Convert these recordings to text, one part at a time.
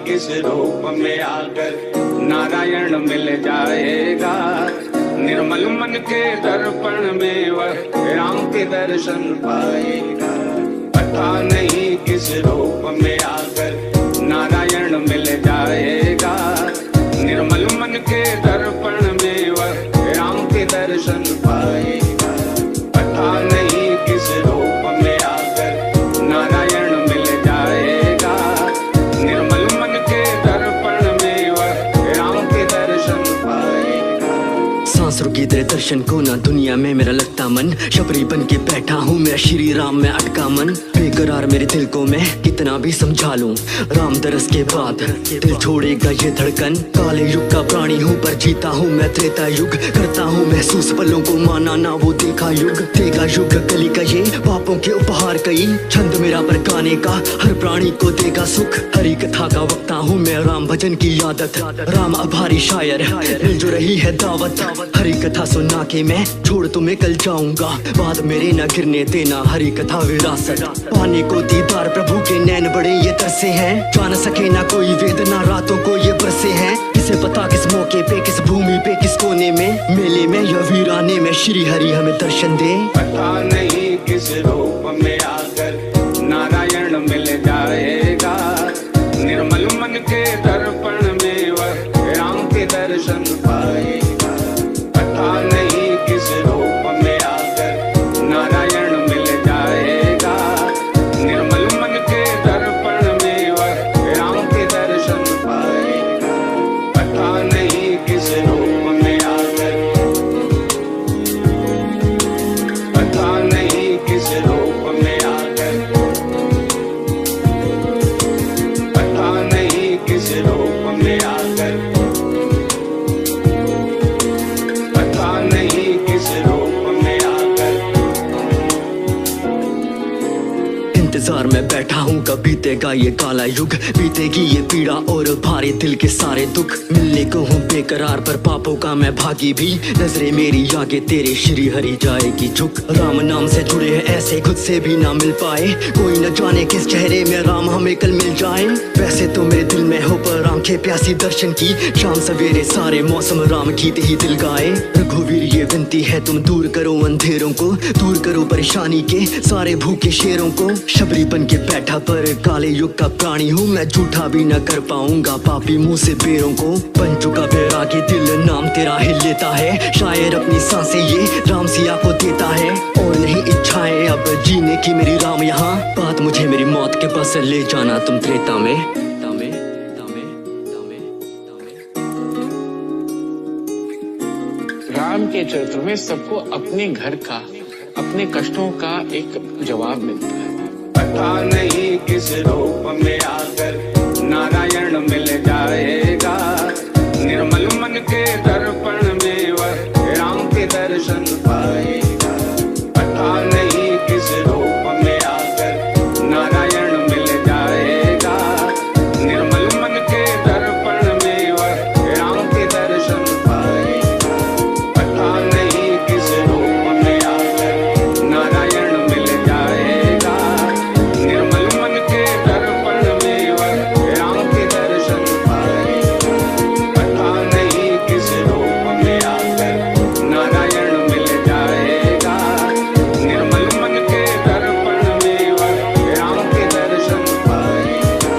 किस रूप में आकर नारायण मिल जाएगा। निर्मल मन के दर्पण में वह राम के दर्शन पाएगा। पता नहीं किस रूप में आकर नारायण मिल जाएगा। निर्मल मन के दर्पण में वह राम के दर्शन पाएगा। पता नहीं किस रूप में आकर नारायण मिल जाएगा। निर्मल मन के दर्पण में वह राम के दर्शन पाएगा। सांस रुकी तेरे दर्शन को ना दुनिया में मेरा लगता मन। शबरी बन के बैठा हूँ मेरा श्री राम में अटका मन। बेकरार मेरे दिल को मैं कितना भी समझा लूं, राम दरस के बाद दिल छोड़ेगा ये धड़कन। काले युग का प्राणी हूँ पर जीता हूँ मैं त्रेता युग। करता हूँ महसूस पलों को माना ना वो देखा युग। देगा युग कली का ये पापों के उपहार कई। छंद मेरा पर गाने का हर प्राणी को देगा सुख। हरी कथा का वक्ता हूँ मैं राम भजन की आदत। राम आभारी शायर मिल जो रही है दावत। हरी कथा सुनना के मैं छोड़ तुम्हें कल जाऊंगा। बाद मेरे न गिरने देना हरी कथा विरासत। पाने को दीदार प्रभु के नैन बड़े ये तरसे हैं। जान सके ना कोई वेदना रातों को ये बरसे हैं। किसे पता किस मौके पे किस भूमि पे किस कोने में मेले में या वीराने में श्री हरि हमें दर्शन दे। पता नहीं किस रूप में आकर नारायण मिल जाएगा। निर्मल मन के दर्पण में वह राम के दर्शन पाएगा। पता नहीं किस रूप में आकर नारायण मिल जाएगा। निर्मल मन के दर्पण में वह राम के दर्शन पाएगा। पता नहीं किस रूप में आकर, पता नहीं किस रूप में आकर, पता नहीं किस रूप में आकर, पता नहीं किस रूप में आकर। इंतजार में बैठा हूँ कब बीतेगा ये काला युग। बीतेगी ये पीड़ा और भारे दिल के सारे दुख। मिलने को हूँ बेकरार पर पापों का मैं भागी भी। नजरे मेरी आगे तेरे श्री हरि जाएगी झुक। राम नाम से जुड़े हैं ऐसे खुद से भी ना मिल पाए। कोई न जाने किस चेहरे में राम हमें कल मिल जाए। वैसे तो मेरे दिल में हो पर आंखें प्यासी दर्शन की। शाम सवेरे सारे मौसम राम गीत ही दिल गाए। रघुवीर ये विनती है तुम दूर करो अंधेरों को। दूर करो परेशानी के सारे भूखे शेरों को। शबरी बन के बैठा पर काले युग का प्राणी हूँ मैं। झूठा भी न कर पाऊंगा पापी मुंह से बेरों को। बन चुका बैरागी दिल नाम तेरा ही लेता है। शायर अपनी सांसें ये राम सिया को देता है। और नहीं इच्छाएं अब जीने की मेरी राम यहाँ। बात मुझे मेरी मौत के पास ले जाना तुम त्रेता में। राम के चरित्र में सबको अपने घर का, अपने कष्टों का एक जवाब मिलता है। पता नहीं किस रूप में आकर नारायण मिल जाएगा। निर्मल मन के दर्पण में वह राम के दर्शन पाएगा। पता नहीं किस रूप में आकर नारायण मिल जाएगा। निर्मल मन के दर्पण में वह राम के दर्शन पाएगा। पता नहीं किस रूप में आकर नारायण मिल जाएगा। निर्मल मन के दर्पण में वह राम के दर्शन पाएगा। पता नहीं किस रूप में आकर नारायण मिल जाएगा। निर्मल मन के दर्पण में वह राम के दर्शन पाएगा।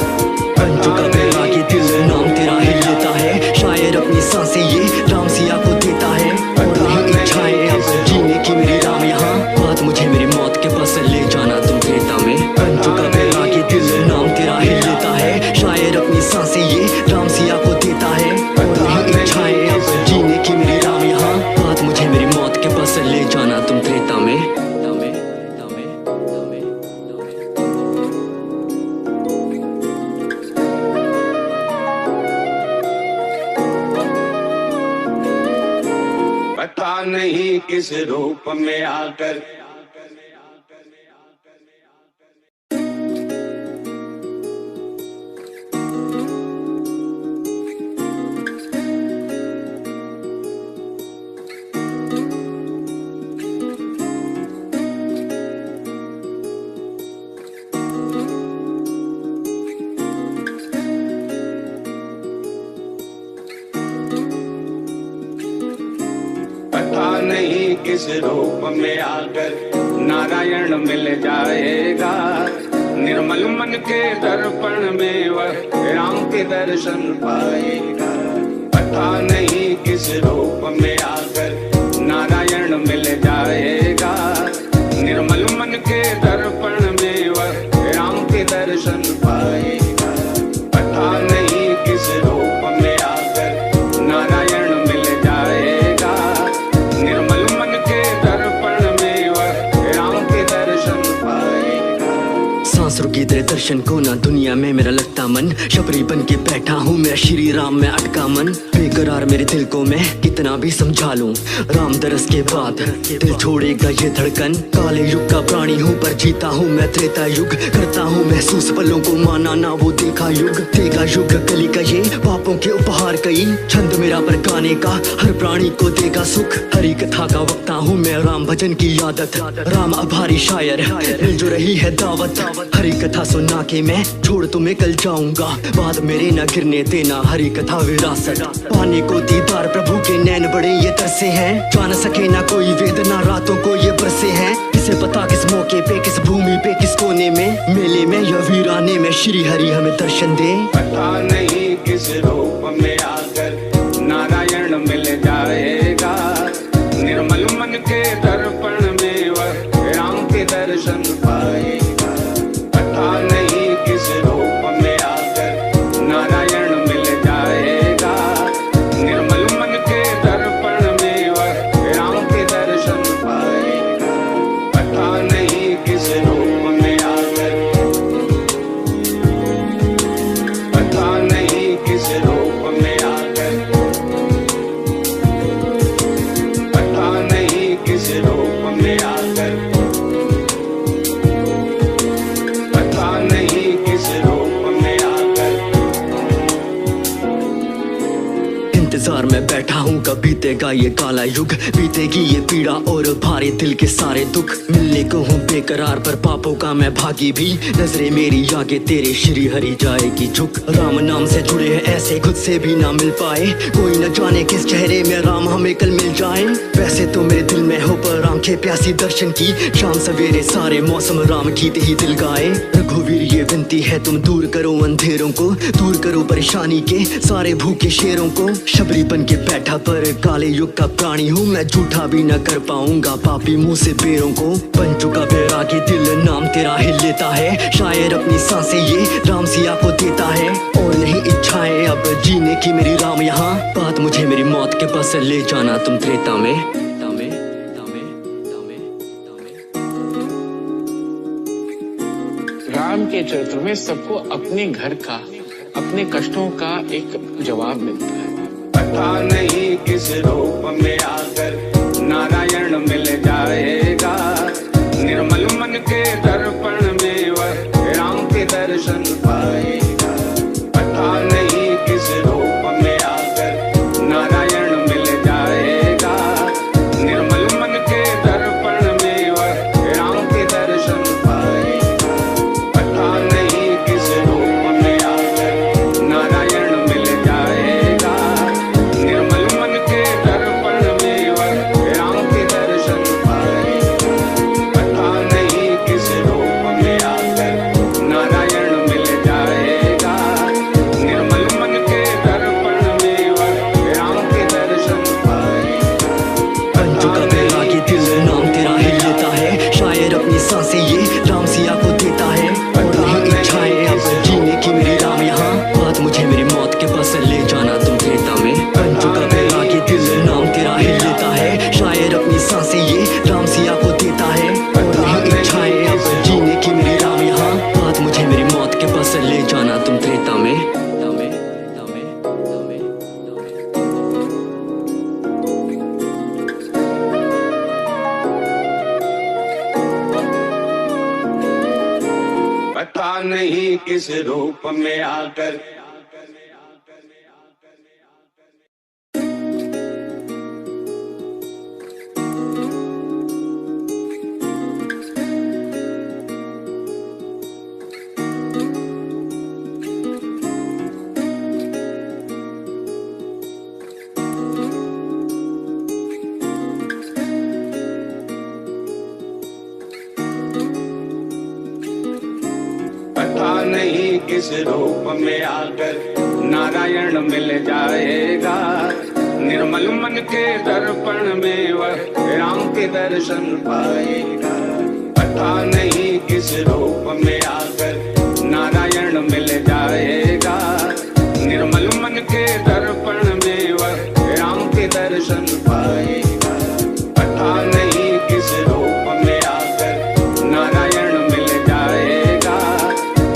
बन चुका बैरागी दिल नाम तेरा ही लेता है। शायर अपनी सांसें ये राम सिया को देता है। और नहीं इच्छाएं अब जीने की मेरी राम यहाँ। बात मुझे मेरी मौत के पास ले जाना तुम त्रेता में। बन चुका बैरागी दिल नाम तेरा ही लेता है। शायर अपनी सांसें ये राम सिया को देता है। और नहीं इच्छाएं अब जीने की मेरी राम यहाँ। बात मुझे मेरी मौत के पास ले जाना तुम त्रेता में। पता नहीं किस रूप में आकर, पता नहीं किस रूप में आकर नारायण मिल जाएगा। निर्मल मन के दर्पण में वह राम के दर्शन पाएगा। पता नहीं किस रूप में आकर नारायण मिल जाएगा। निर्मल मन के दर्पण में वह राम के दर्शन पाएगा। पता नहीं किस रूप में आकर नारायण मिल जाएगा। निर्मल मन के दर्पण में वह राम के दर्शन पाएगा। सांस रुकी तेरे दर्शन को ना दुनिया में मेरा लगता मन। शबरी बन के बैठा हूँ मैं श्री राम में अटका मन। बेकरार मेरे दिल को मैं कितना भी समझा लूं, राम दरस के बाद दिल छोड़ेगा ये धड़कन। काले युग का प्राणी हूँ पर जीता हूँ मैं त्रेता युग। करता हूँ महसूस पलों को माना ना वो देखा युग। देखा युग कली का ये पापों के उपहार कई। छंद मेरा पर गाने का हर प्राणी को देगा सुख। हरी कथा का वक्ता हूँ मैं राम भजन की आदत। राम आभारी शायर मिल जो रही है दावत। हरी कथा सुना के मैं छोड़ तुम्हें कल जाऊंगा। बाद मेरे न गिरने देना हरी कथा विरासत। पाने को दीदार प्रभु के नैन बड़े ये तरसे हैं। जान सके ना कोई वेदना रातों को ये बरसे हैं। किसे पता किस मौके पे किस भूमि पे किस कोने में मेले में या वीराने में श्री हरि हमें दर्शन दे। पता नहीं किस रूप में आकर नारायण मिल जाएगा। निर्मल मन के दर्पण में वह राम के दर्शन पाएगा। पता नहीं किस रूप में आकर नारायण मिल जाएगा। निर्मल मन के दर्पण में वह राम के दर्शन पाएगा। पता नहीं किस रूप में आकर, पता नहीं किस रूप में आकर, पता नहीं किस रूप में आकर, पता नहीं किस रूप में आकर। इंतजार में बैठा हूँ कब बीतेगा ये काला युग। बीतेगी ये पीड़ा और भारे दिल के सारे दुख। मिलने को हूँ बेकरार पर पापों का मैं भागी भी। नजरे मेरी आगे तेरे श्री हरि जाएगी झुक। राम नाम से जुड़े हैं ऐसे खुद से भी ना मिल पाए। कोई न जाने किस चेहरे में राम हमें कल मिल जाए। वैसे तो मेरे दिल में हो पर आंखें प्यासी दर्शन की। शाम सवेरे सारे मौसम राम गीत ही दिल गाए। रघुवीर ये विनती है तुम दूर करो अंधेरों को। दूर करो परेशानी के सारे भूखे शेरों को। शबरी बन के बैठा पर काले युग का प्राणी हूँ मैं। झूठा भी न कर पाऊंगा पापी मुंह से बेरों को। बन चुका बैरागी दिल नाम तेरा ही लेता है। शायर अपनी सांसें ये राम सिया को देता है। और नहीं इच्छाएं अब जीने की मेरी राम यहाँ। बात मुझे मेरी मौत के पास ले जाना तुम त्रेता में। राम के चरित्र में सबको अपने घर का, अपने कष्टों का एक जवाब मिलता है। पता नहीं किस रूप में आकर नारायण मिल जाएगा। निर्मल मन के दर्पण में वह राम के दर्शन पाएगा। पता नहीं किस रूप में आकर नारायण मिल जाएगा। निर्मल मन के दर्पण में वह राम के दर्शन पाएगा। पता नहीं किस रूप में आकर नारायण मिल जाएगा। निर्मल मन के दर्पण में वह राम के दर्शन पाएगा। पता नहीं किस रूप में आकर नारायण मिल जाएगा। निर्मल मन के दर्पण में वह राम के दर्शन पाएगा। बन चुका बैरागी दिल नाम तेरा ही लेता है। शायर अपनी सांसें ये राम सिया को देता है। और नहीं इच्छाएं अब जीने की मेरी राम यहाँ। बात मुझे मेरी मौत के पास ले जाना तुम त्रेता में। बन चुका बैरागी दिल नाम तेरा ही लेता है। शायर अपनी सांसें ये राम सिया को देता है। और नहीं इच्छाएं अब जीने की मेरी राम यहाँ। बात मुझे मेरी मौत के पास ले जाना तुम त्रेता में। पता नहीं किस रूप में आकर, किस रूप में आकर नारायण मिल जाएगा। निर्मल मन के दर्पण में वह राम के दर्शन पाएगा। पता नहीं किस रूप में आकर नारायण मिल जाएगा। निर्मल मन के दर्पण में वह राम के दर्शन पाएगा। पता नहीं किस रूप में आकर नारायण मिल जाएगा।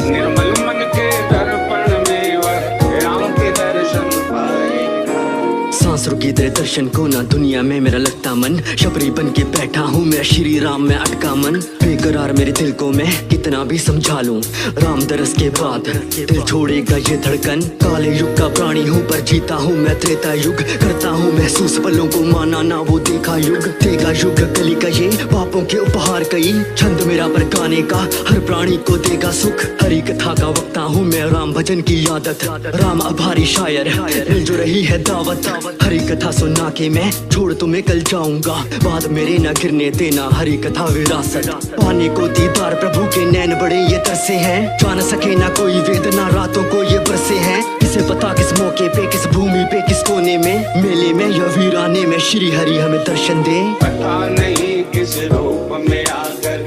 निर्मल मन के दर्पण में वह राम के दर्शन पाएगा। सांस रुकी तेरे दर्शन को ना दुनिया में मेरा लगता मन, शबरी बन के बैठा हूँ मेरा श्री राम में अटका मन। बेकरार मेरे दिल को मैं कितना भी समझा लूं, राम दरस के बाद दिल छोड़ेगा ये धड़कन। काले युग का प्राणी हूँ पर जीता हूँ मैं त्रेता युग, करता हूँ महसूस पलों को माना ना वो देखा युग। देगा युग कली का ये पापों के उपहार कई, छंद मेरा पर गाने का हर प्राणी को देगा सुख। हरी कथा का वक्ता हूँ मैं राम भजन की आदत, राम आभारी शायर मिल जो रही है दावत। हरी कथा सुना के मैं छोड़ तुम्हें कल जाऊंगा, बाद मेरे न गिरने देना हरी कथा विरासत। पाने को दीदार प्रभु के नैन बड़े ये तरसे हैं, जान सके ना कोई वेदना रातों को ये बरसे हैं। किसे पता किस मौके पे किस भूमि पे किस कोने में, मेले में या वीराने में श्री हरि हमें दर्शन दे। पता नहीं किस रूप में आकर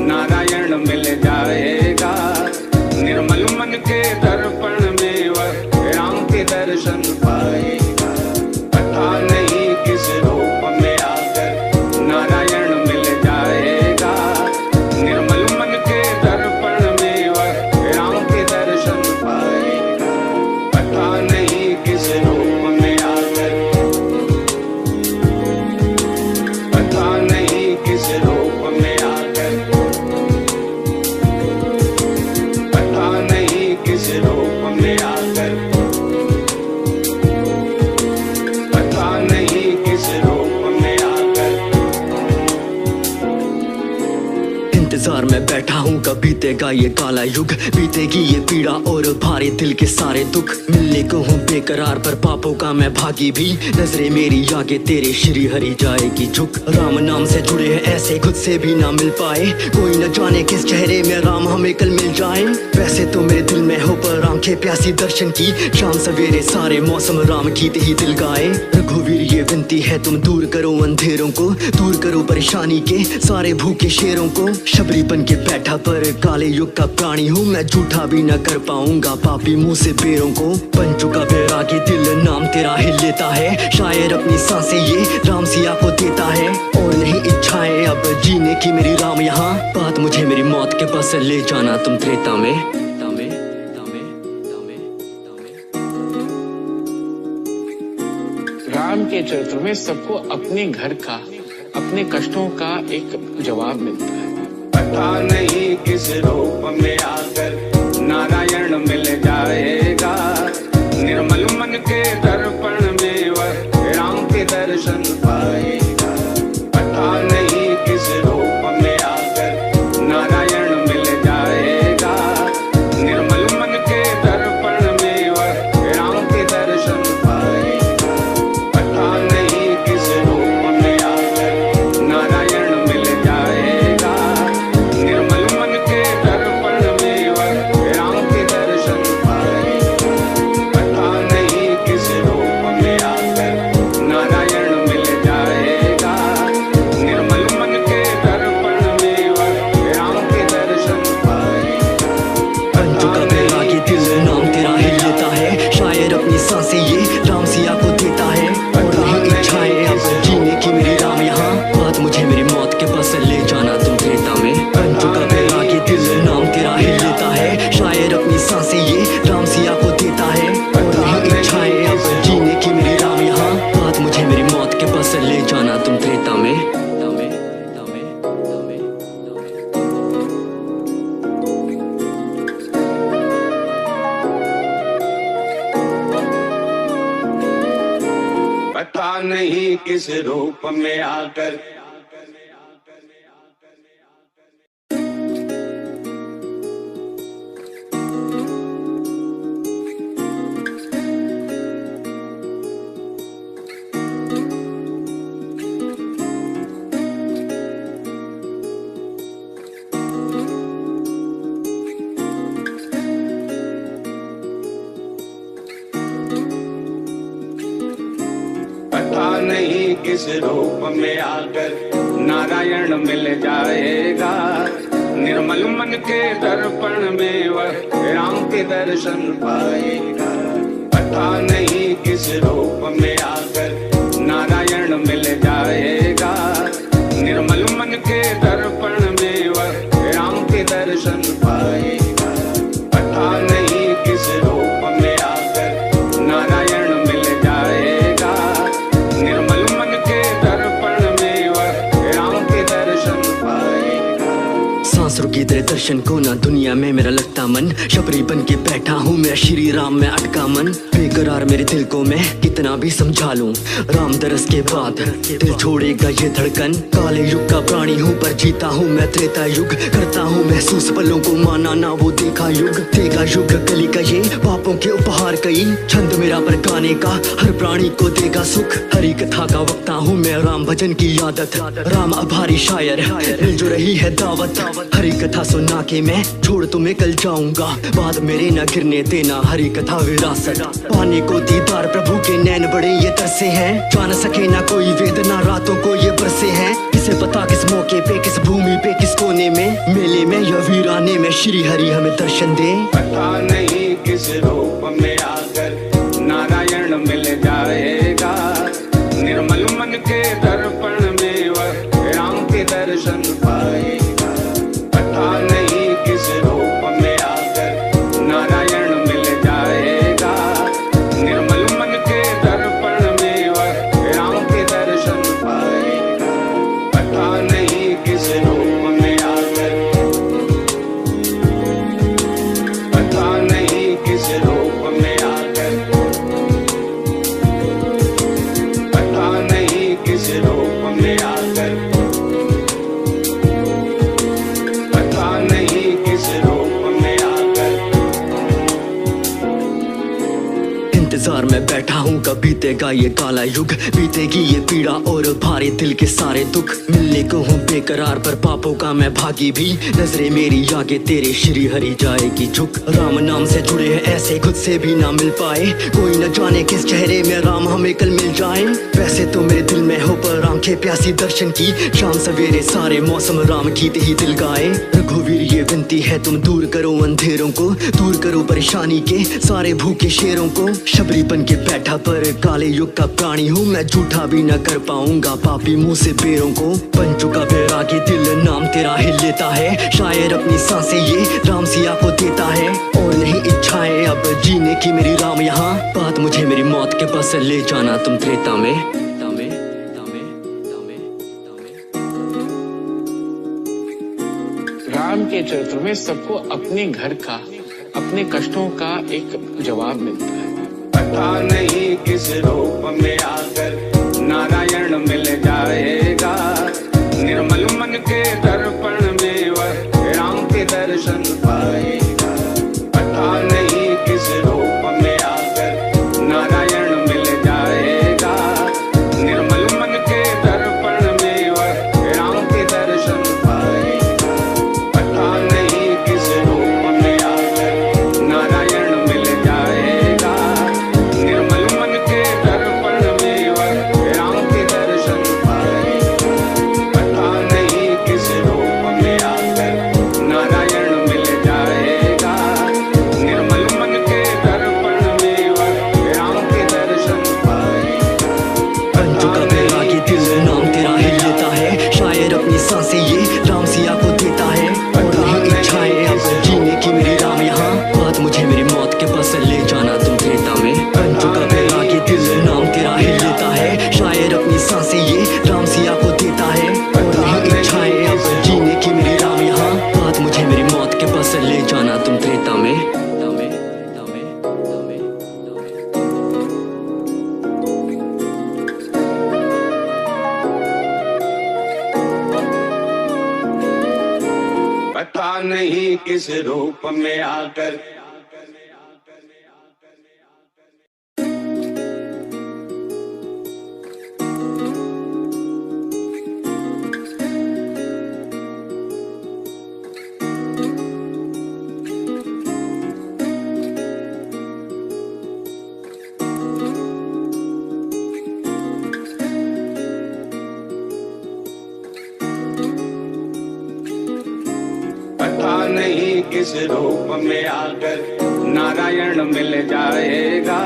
नारायण मिल जाएगा। निर्मल मन के दर्पण में वह राम के दर्शन पाएगा। पता नहीं किस रूप में आकर नारायण मिल जाएगा। निर्मल मन के दर्पण में वह राम के दर्शन पाएगा। पता नहीं किस रूप में आकर, पता नहीं किस रूप में आकर, पता नहीं किस रूप में आकर, पता नहीं किस रूप में आकर। इंतजार में बैठा हूँ कब बीतेगा ये काला युग, बीतेगी ये पीड़ा और भारे दिल के सारे दुख। मिलने को हूँ बेकरार पर पापों का मैं भागी भी, नजरे मेरी आगे तेरे श्री हरि जाएगी झुक। राम नाम से जुड़े हैं ऐसे खुद से भी ना मिल पाए, कोई न जाने किस चेहरे में राम हमें कल मिल जाए। वैसे तो मेरे दिल में हो पर आंखें प्यासी दर्शन की, शाम सवेरे सारे मौसम राम गीत ही दिल गाए। रघुवीर ये विनती है तुम दूर करो अंधेरों को, दूर करो परेशानी के सारे भूखे शेरों को। शबरी बन के बैठा पर काले युग का प्राणी हूँ मैं, झूठा भी न कर पाऊंगा पापी मुंह से बेरों को। बन चुका बैरागी दिल नाम तेरा ही लेता है, शायर अपनी सांसें ये राम सिया को देता है। और नहीं इच्छाएं अब जीने की मेरी राम यहाँ, बात मुझे मेरी मौत के पास ले जाना तुम त्रेता में। राम के चरित्र में सबको अपने घर का, अपने कष्टों का एक जवाब मिलता है। पता नहीं किस रूप में आकर नारायण मिल जाएगा। निर्मल मन के दर्पण में वह राम के दर्शन पाएगा। पता नहीं किस रूप में आकर नारायण मिल जाएगा। निर्मल मन के दर्पण में वह राम के दर्शन पाएगा। पता नहीं किस रूप में आकर नारायण मिल जाएगा। निर्मल मन के दर्पण में वह राम के दर्शन पाएगा। पता नहीं किस रूप में आकर नारायण मिल जाएगा। निर्मल मन के दर्पण में वह राम के दर्शन पाएगा। बन चुका बैरागी दिल नाम तेरा ही लेता है, शायर अपनी सांसें ये राम सिया को देता है। और नहीं इच्छाएं अब जीने की मेरी राम यहाँ, बात मुझे मेरी मौत के पास ले जाना तुम त्रेता में। बन चुका बैरागी दिल नाम तेरा ही लेता है, शायर अपनी सांसें ये राम सिया को देता है। और नहीं इच्छाएं अब जीने की मेरी राम यहाँ, बात मुझे मेरी मौत के पास ले जाना तुम त्रेता में। पता नहीं किस रूप में आकर, किस रूप में आकर नारायण मिल जाएगा। निर्मल मन के दर्पण में वह राम के दर्शन पाएगा। पता नहीं किस रूप में आकर नारायण मिल जाएगा। निर्मल मन के दर्पण में वह राम के दर्शन पाएगा। पता नहीं किस रूप में आकर नारायण मिल जाएगा। निर्मल मन के दर्पण में वह राम के दर्शन पाएगा। सांस रुकी तेरे दर्शन को ना दुनिया में मेरा लगता मन, शबरी बन के बैठा हूँ मेरा श्री राम में अटका मन। बेकरार मेरे दिल को मैं कितना भी समझा लूं, राम दरस के बाद दिल छोड़ेगा ये धड़कन। काले युग का प्राणी हूँ पर जीता हूँ मैं त्रेता युग, करता हूँ महसूस पलों को माना ना वो देखा युग। देगा युग कली का ये पापों के उपहार कई, छंद मेरा पर गाने का हर प्राणी को देगा सुख। हरी कथा का वक्ता हूँ मैं राम भजन की आदत, राम आभारी शायर मिल जो रही है दावत। हरी कथा सुना के मैं छोड़ तुम्हें कल जाऊंगा, बाद मेरे न गिरने देना हरी कथा विरासत। पाने को दीदार प्रभु के नैन बड़े ये तरसे हैं, जान सके ना कोई वेदना रातों को ये बरसे हैं। किसे पता किस मौके पे किस भूमि पे किस कोने में, मेले में या वीराने में श्री हरि हमें दर्शन दे। पता नहीं किस रूप में आकर नारायण मिल जाएगा। निर्मल मन के दर्पण में वह राम के दर्शन पाएगा। पता नहीं किस रूप में आकर नारायण मिल जाएगा। निर्मल मन के दर्पण में वह राम के दर्शन पाएगा। पता नहीं किस रूप में आकर, पता नहीं किस रूप में आकर, पता नहीं किस रूप में आकर, पता नहीं किस रूप में आकर। इंतजार में बैठा हूँ कब बीतेगा ये काला युग, बीतेगी ये पीड़ा और भारे दिल के सारे दुख। मिलने को हूँ बेकरार पर पापों का मैं भागी भी, नजरे मेरी आगे तेरे श्री हरि जाएगी झुक। राम नाम से जुड़े हैं ऐसे खुद से भी ना मिल पाए, कोई न जाने किस चेहरे में राम हमें कल मिल जाए। वैसे तो मेरे दिल में हो पर आंखें प्यासी दर्शन की, शाम सवेरे सारे मौसम राम गीत ही दिल गाए। रघुवीर ये विनती है तुम दूर करो अंधेरों को, दूर करो परेशानी के सारे भूखे शेरों को। शबरी बन के बैठा पर काले युग का प्राणी हूँ मैं, झूठा भी न कर पाऊंगा पापी मुंह से बेरों को। बन चुका बैरागी दिल नाम तेरा ही लेता है, शायर अपनी सांसें ये राम सिया को देता है। और नहीं इच्छाएं अब जीने की मेरी राम यहाँ, बात मुझे मेरी मौत के पास ले जाना तुम त्रेता में। राम के चरित्र में सबको अपने घर का, अपने कष्टों का एक जवाब मिलता है। पता नहीं किस रूप में आकर नारायण मिल जाएगा। निर्मल मन के दर्पण में वह राम के दर्शन पाएगा। पता नहीं किस रूप में आकर नारायण मिल जाएगा। निर्मल मन के दर्पण में वह राम के दर्शन पाएगा। पता नहीं किस रूप में आकर नारायण मिल जाएगा। निर्मल मन के दर्पण में वह राम के दर्शन पाएगा। पता नहीं किस रूप में आकर नारायण मिल जाएगा। निर्मल मन के दर्पण में वह राम के दर्शन पाएगा। बन चुका बैरागी दिल नाम तेरा ही लेता है, शायर अपनी सांसें ये राम सिया को देता है। और नहीं इच्छाएं अब जीने की मेरी राम यहाँ, बात मुझे मेरी मौत के पास ले जाना तुम त्रेता में। बन चुका बैरागी दिल नाम तेरा ही लेता है, शायर अपनी सांसें ये राम सिया को देता है। और नहीं इच्छाएं अब जीने की मेरी राम यहाँ, बात मुझे मेरी मौत के पास ले जाना तुम त्रेता में। पता नहीं किस रूप में आकर, किस रूप में आकर नारायण मिल जाएगा।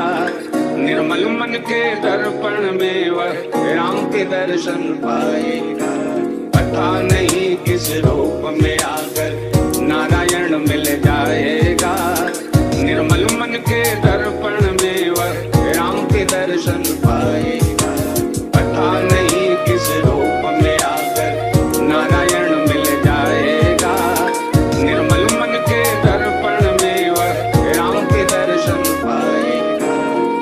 निर्मल मन के दर्पण में वह राम के दर्शन पाएगा। पता नहीं किस रूप में आकर नारायण मिल जाएगा। निर्मल मन के दर्पण में वह राम के दर्शन पाएगा। पता नहीं किस रूप में आकर नारायण मिल जाएगा। निर्मल मन के दर्पण में वह राम के दर्शन पाएगा।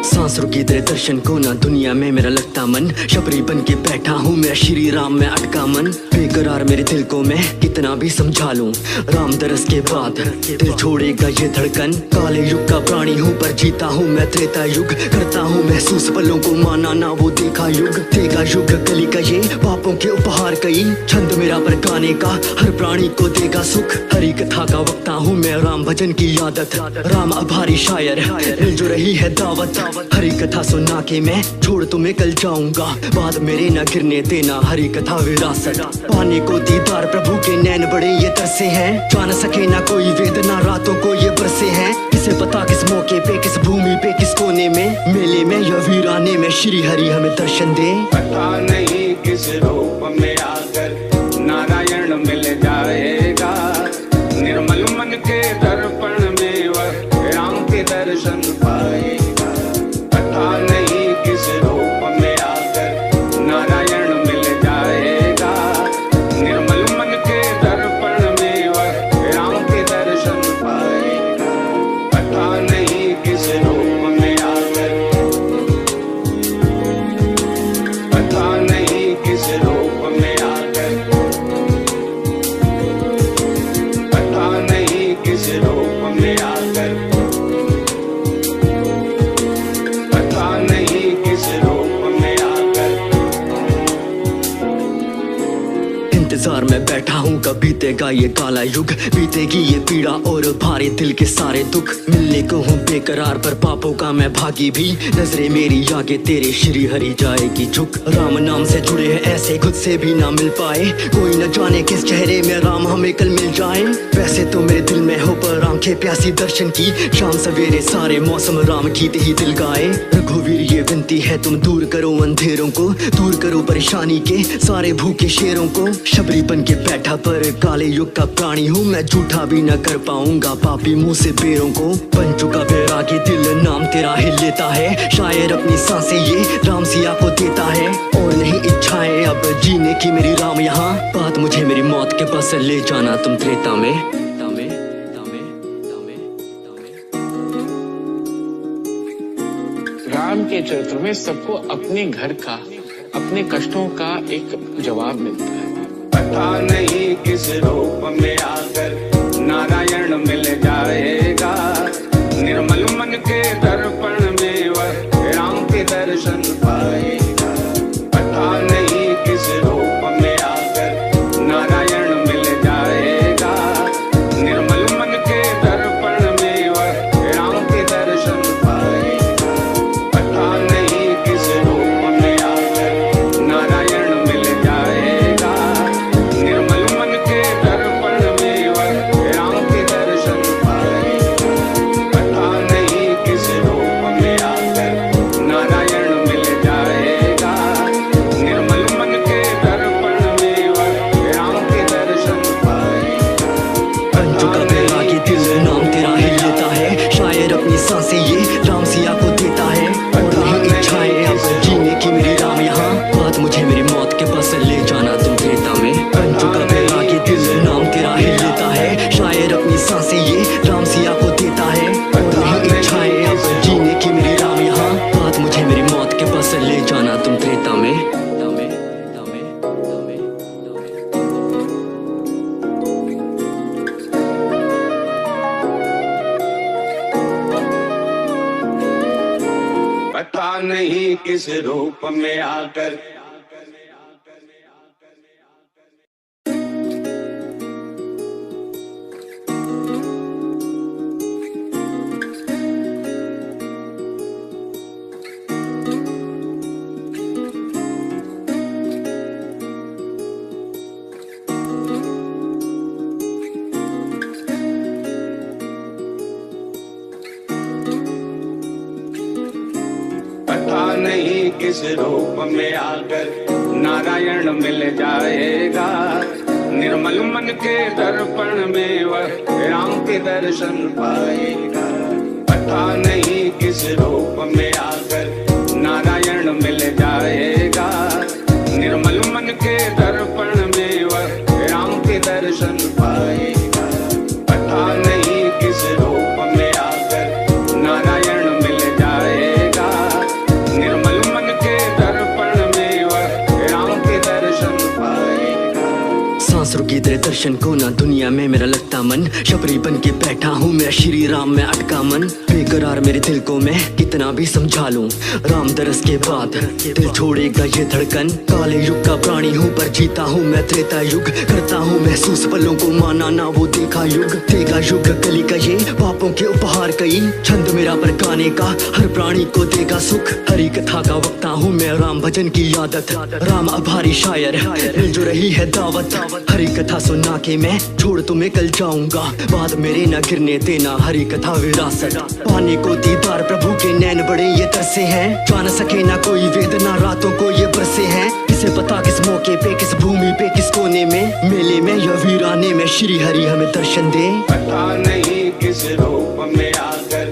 सांस रुकी तेरे दर्शन को ना दुनिया में मेरा लगता मन। शबरी बन के बैठा हूँ मेरा श्री राम में अटका मन। बेकरार मेरे दिल को मैं कितना भी समझा लूं, राम दरस के बाद दिल छोड़ेगा ये धड़कन। काले युग का प्राणी हूँ पर जीता हूँ मैं त्रेता युग। करता हूँ महसूस पलों को माना ना वो देखा युग। देखा युग कली का ये पापों के उपहार कई। छंद मेरा पर गाने का हर प्राणी को देगा सुख। हरी कथा का वक्ता हूँ मैं राम भजन की आदत। राम आभारी शायर मिल जो रही है दावत। हरी कथा सुना के मैं छोड़ तुम्हें कल जाऊंगा। बाद मेरे न गिरने देना हरी कथा विरासत। पाने को दीदार प्रभु के नैन बड़े ये तरसे हैं। जान सके ना कोई वेदना रातों को ये बरसे हैं। किसे पता किस मौके पे किस भूमि पे किस कोने में मेले में या वीराने में श्री हरि हमें दर्शन दे। पता नहीं किस रूप में आकर नारायण मिल जाएगा। निर्मल मन के दर्पण में वह राम के दर्शन पाएगा। पता नहीं किस रूप में आकर नारायण मिल जाएगा। निर्मल मन के दर्पण में वह राम के दर्शन पाएगा। पता नहीं किस रूप में आकर, पता नहीं किस रूप में आकर, पता नहीं किस रूप में आकर, पता नहीं किस रूप में आकर। इंतजार में बैठा हूँ कब बीतेगा ये काला युग। बीतेगी ये पीड़ा और भारे दिल के सारे दुख। मिलने को हूँ बेकरार पर पापों का मैं भागी भी। नजरे मेरी आगे तेरे श्री हरि जाएगी झुक। राम नाम से जुड़े हैं ऐसे खुद से भी ना मिल पाए। कोई न जाने किस चेहरे में राम हमें कल मिल जाए। वैसे तो मेरे दिल में हो पर आंखें प्यासी दर्शन की। शाम सवेरे सारे मौसम राम गीत ही दिल गाए। रघुवीर ये विनती है तुम दूर करो अंधेरों को। दूर करो परेशानी के सारे भूखे शेरों को। शबरी बन के बैठा पर काले युग का प्राणी हूँ मैं। झूठा भी न कर पाऊंगा पापी मुंह से बेरों को। बन चुका बैरागी दिल नाम तेरा ही लेता है। शायर अपनी सांसें ये राम सिया को देता है। और नहीं इच्छाएं अब जीने की मेरी राम यहाँ। बात मुझे मेरी मौत के पास ले जाना तुम त्रेता में। राम के चरित्र में सबको अपने घर का, अपने कष्टों का एक जवाब मिलता है। पता नहीं किस रूप में आकर नारायण मिल जाएगा। निर्मल मन के दर्पण में वह राम के दर्शन पाएगा। पता नहीं किस रूप में आकर नारायण मिल जाएगा। निर्मल मन के दर्पण में वह राम के दर्शन पाएगा। पता नहीं किस रूप में आकर नारायण मिल जाएगा। निर्मल मन के दर्पण में वह राम के दर्शन पाएगा। पता नहीं किस रूप में आकर नारायण मिल जाएगा। निर्मल मन के दर्पण में वह राम के दर्शन पाएगा। बन चुका बैरागी दिल नाम तेरा ही लेता है। शायर अपनी सांसें ये राम सिया को देता है। और नहीं इच्छाएं अब जीने की मेरी राम यहाँ। बात मुझे मेरी मौत के पास ले जाना तुम त्रेता में। बन चुका बैरागी दिल नाम तेरा ही लेता है। शायर अपनी सांसें ये राम सिया को देता है। और नहीं इच्छाएं अब जीने की मेरी राम यहाँ। बात मुझे मेरी मौत के पास ले जाना तुम त्रेता में। पता नहीं किस रूप में आकर, किस रूप में आकर नारायण मिल जाएगा। निर्मल मन के दर्पण में वह राम के दर्शन पाएगा। पता नहीं किस रूप में आकर नारायण मिल जाएगा। निर्मल मन के दर्पण में वह राम के दर्शन पाएगा। पता नहीं किस रूप में आकर नारायण मिल जाएगा। निर्मल मन के दर्पण में वह राम के दर्शन पाएगा। सांसरों की तेरे दर्शन को ना दुनिया में मेरा लगता मन, शबरी बन के बैठा हूँ मेरा श्री राम में अटका मन। बेकरार मेरे दिल को मैं कितना भी समझा लूं, राम दरस के बाद दिल छोड़ेगा ये धड़कन। काले युग का प्राणी हूँ पर जीता हूँ मैं त्रेता युग, करता हूँ महसूस पलों को माना ना वो देखा युग। देखा युग कली का ये पापों के उपहार कई, छंद मेरा पर गाने का हर प्राणी को देगा सुख। हरी कथा का वक्ता हूँ मैं राम भजन की आदत, राम आभारी शायर मिल जो रही है दावत। हरी कथा सुना के मैं छोड़ तुम्हें कल जाऊंगा, बाद मेरे न गिरने देना हरी कथा विरासत। पाने को दीदार प्रभु के नैन बड़े ये तरसे हैं, जान सके ना कोई वेदना रातों को ये बरसे हैं। किसे पता किस मौके पे किस भूमि पे किस कोने में, मेले में या वीराने में श्री हरि हमें दर्शन दे। पता नहीं किस रूप में आकर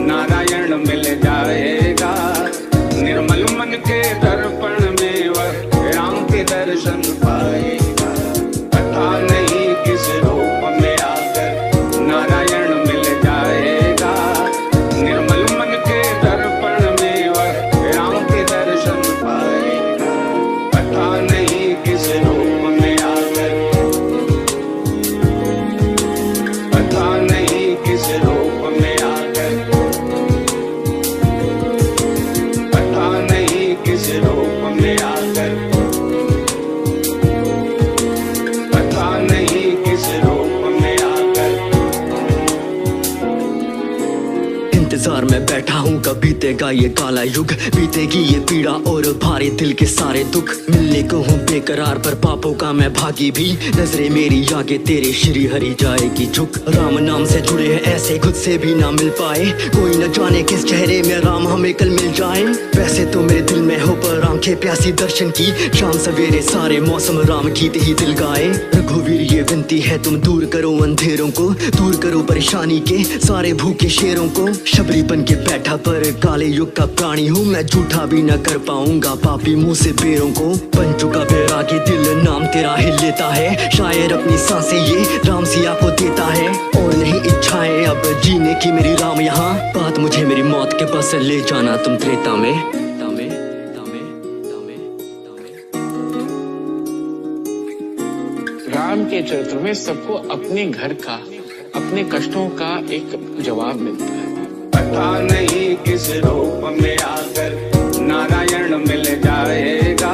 नारायण मिल जाएगा। निर्मल मन के दर्पण में वह राम के दर्शन पाएगा। पता नहीं किस रूप में आकर नारायण मिल जाएगा। निर्मल मन के दर्पण में वह राम के दर्शन पाएगा। पता नहीं किस रूप में आकर, पता नहीं किस रूप में आकर, पता नहीं किस रूप में आकर, पता नहीं किस रूप में आकर। इंतजार में बैठा हूँ कब बीतेगा ये काला युग, बीतेगी ये पीड़ा और भारी दिल के सारे दुख। मिलने को हूँ बेकरार पर पापों का मैं भागी भी, नजरे मेरी आगे तेरे श्री हरि जाएगी झुक। राम नाम से जुड़े हैं ऐसे खुद से भी ना मिल पाए, कोई न जाने किस चेहरे में राम हमें कल मिल जाए। वैसे तो मेरे दिल में हो पर आंखें प्यासी दर्शन की, शाम सवेरे सारे मौसम राम गीत ही दिल गाए। रघुवीर ये विनती है तुम दूर करो अंधेरों को, दूर करो परेशानी के सारे भूखे शेरों को। शबरी बन के बैठा पर काले युग का प्राणी हूँ मैं, झूठा भी न कर पाऊंगा पापी मुंह से बेरों को। बन चुका बैरागी दिल नाम तेरा ही लेता है, शायर अपनी सांसें ये राम सिया को देता है। और नहीं इच्छाएं अब जीने की मेरी राम यहाँ, बात मुझे मेरी मौत के बस ले जाना तुम त्रेता में। राम के चरित्र में सबको अपने घर का, अपने कष्टों का एक जवाब मिलता है। पता नहीं किस रूप में आकर नारायण मिल जाएगा।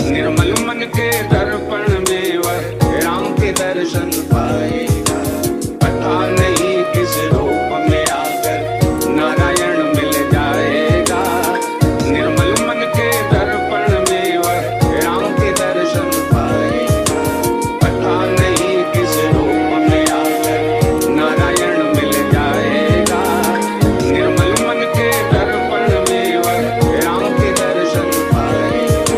निर्मल मन के दर्पण में वह राम के दर्शन पाएगा। पता नहीं किस रूप में आकर नारायण मिल जाएगा। निर्मल मन के दर्पण में वह राम के दर्शन पाएगा। पता नहीं किस रूप में आकर नारायण मिल जाएगा। निर्मल मन के दर्पण में वह राम के दर्शन पाएगा।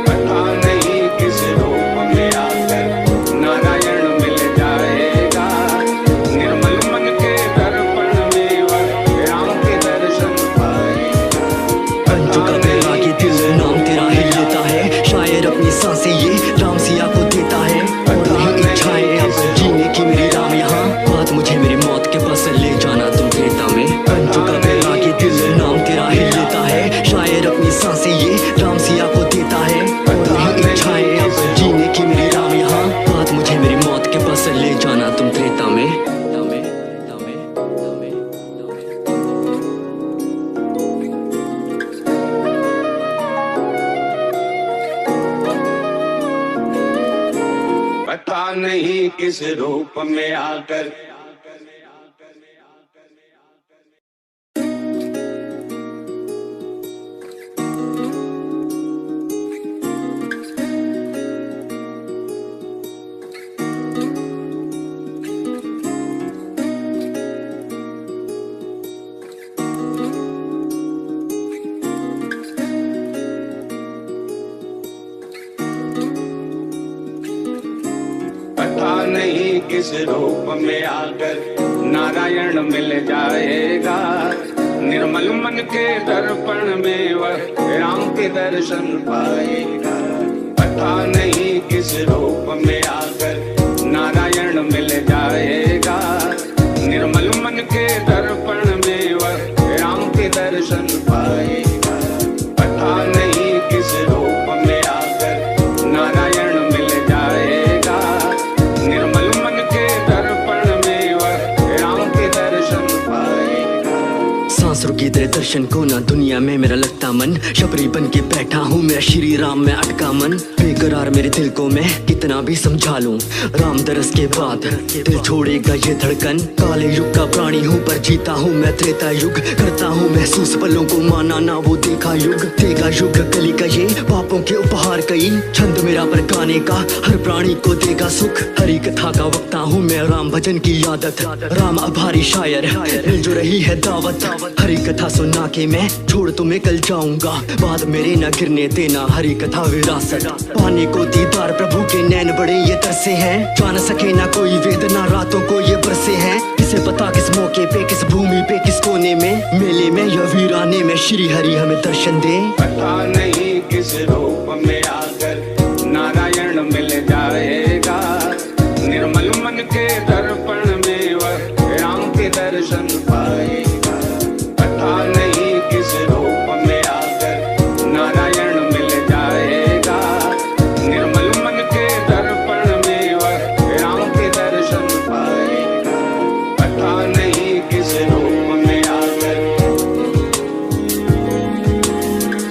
पता नहीं किस रूप में आकर नारायण मिल जाएगा। निर्मल मन के दर्पण में वह राम के दर्शन पाएगा। बन चुका बैरागी दिल नाम तेरा ही लेता है, शायर अपनी सांसें ये राम सिया को देता है। और नहीं इच्छाएं अब जीने की मेरी राम यहाँ, बात मुझे मेरी मौत के बस ले जाना तुम त्रेता में। बन चुका बैरागी दिल नाम तेरा ही लेता है, शायर अपनी सांसें ये राम सिया को देता है। और नहीं इच्छाएं अब जीने की मेरी राम यहाँ, बात मुझे मेरी मौत के बस ले जाना तुम त्रेता में। पता नहीं किस रूप में आकर, नहीं किस रूप में आकर नारायण मिल जाएगा। निर्मल मन के दर्पण में वह राम के दर्शन पाएगा। पता नहीं किस रूप में आकर नारायण मिल जाएगा। निर्मल मन के दर्पण में वह राम के दर्शन पाएगा। पता नहीं किस रूप में आकर नारायण मिल जाएगा। निर्मल मन के दर्पण में वह राम के दर्शन पाएगा। सांसों की तेरे दर्शन को ना दुनिया में मेरा लगता मन, शबरी बन के बैठा हूँ मैं श्री राम में अटका मन। बेकरार मेरे दिल को मैं कितना भी समझा लूं, राम दरस के बाद दिल छोड़ेगा ये धड़कन। काले युग का प्राणी हूँ पर जीता हूँ मैं त्रेता युग, करता हूँ महसूस पलों को माना ना वो देखा युग। देखा युग कली का ये पापों के उपहार कई, छंद मेरा पर गाने का हर प्राणी को देगा सुख। हरी कथा का वक्ता हूँ मैं, राम भजन की आदत, राम आभारी शायर मिल जो रही है दावत। हरी कथा सुना के मैं छोड़ तुम्हें कल जाऊंगा, बाद मेरे न गिरने देना हरी कथा विरासत। पाने को दीदार प्रभु के नैन बड़े ये तरसे हैं, जान सके ना कोई वेदना रातों को ये बरसे हैं। किसे पता किस मौके पे किस भूमि पे किस कोने में, मेले में या वीराने में श्री हरि हमें दर्शन दे। पता नहीं किस रूप में आकर नारायण मिल जाएगा। निर्मल मन के दर्पण में वह राम के दर्शन पाएगा। पता नहीं किस रूप में आकर नारायण मिल जाएगा। निर्मल मन के दर्पण में वह राम के दर्शन पाएगा। पता नहीं किस रूप में आकर,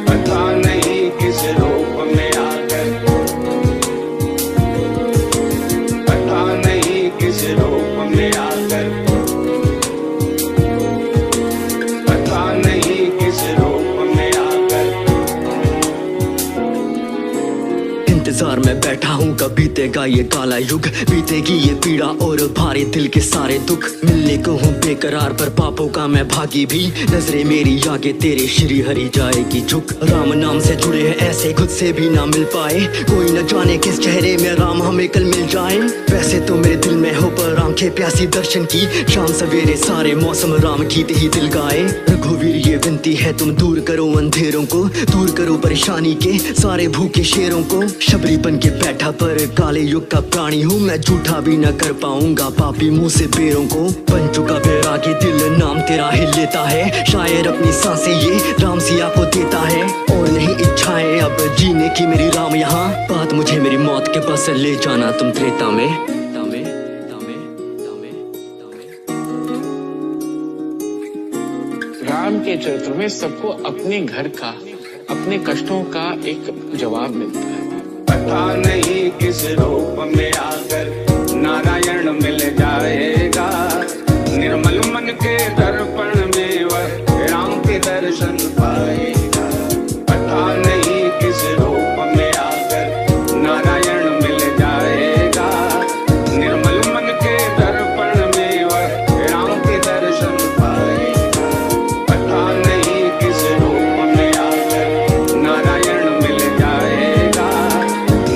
पता नहीं किस रूप में आकर, पता नहीं किस रूप में आकर, पता नहीं किस रूप में आकर। इंतजार में बैठा हूँ कब बीतेगा ये काला युग, बीतेगी ये पीड़ा और भारी दिल के सारे दुख। मिलने को हूँ बेकरार पर पापों का मैं भागी भी, नजरे मेरी आगे तेरे श्री हरि जाएगी झुक। राम नाम से जुड़े हैं ऐसे खुद से भी ना मिल पाए, कोई न जाने किस चेहरे में राम हमें कल मिल जाए। वैसे तो मेरे दिल में हो पर आंखें प्यासी दर्शन की, शाम सवेरे सारे मौसम राम गीत ही दिल गाए। रघुवीर ये विनती है तुम दूर करो अंधेरों को, दूर करो परेशानी के सारे भूखे शेरों को। शबरी बन के बैठा पर काले युग का प्राणी हूँ मैं, झूठा भी न कर पाऊंगा पापी मुंह से बेरों को। बन चुका बैरागी दिल नाम तेरा ही लेता है, शायर अपनी सांसें ये राम सिया को देता है। और नहीं इच्छाएं अब जीने की मेरी राम यहाँ, बात मुझे मेरी मौत के पास ले जाना तुम त्रेता में। राम के चरित्र में सबको अपने घर का, अपने कष्टों का एक जवाब मिलता है। पता नहीं किस रूप में आकर नारायण मिल जाएगा। निर्मल मन के दर्पण में वह राम के दर्शन पाएगा। पता नहीं किस रूप में आकर नारायण मिल जाएगा। निर्मल मन के दर्पण में वह राम के दर्शन पाएगा। पता नहीं किस रूप में आकर नारायण मिल जाएगा।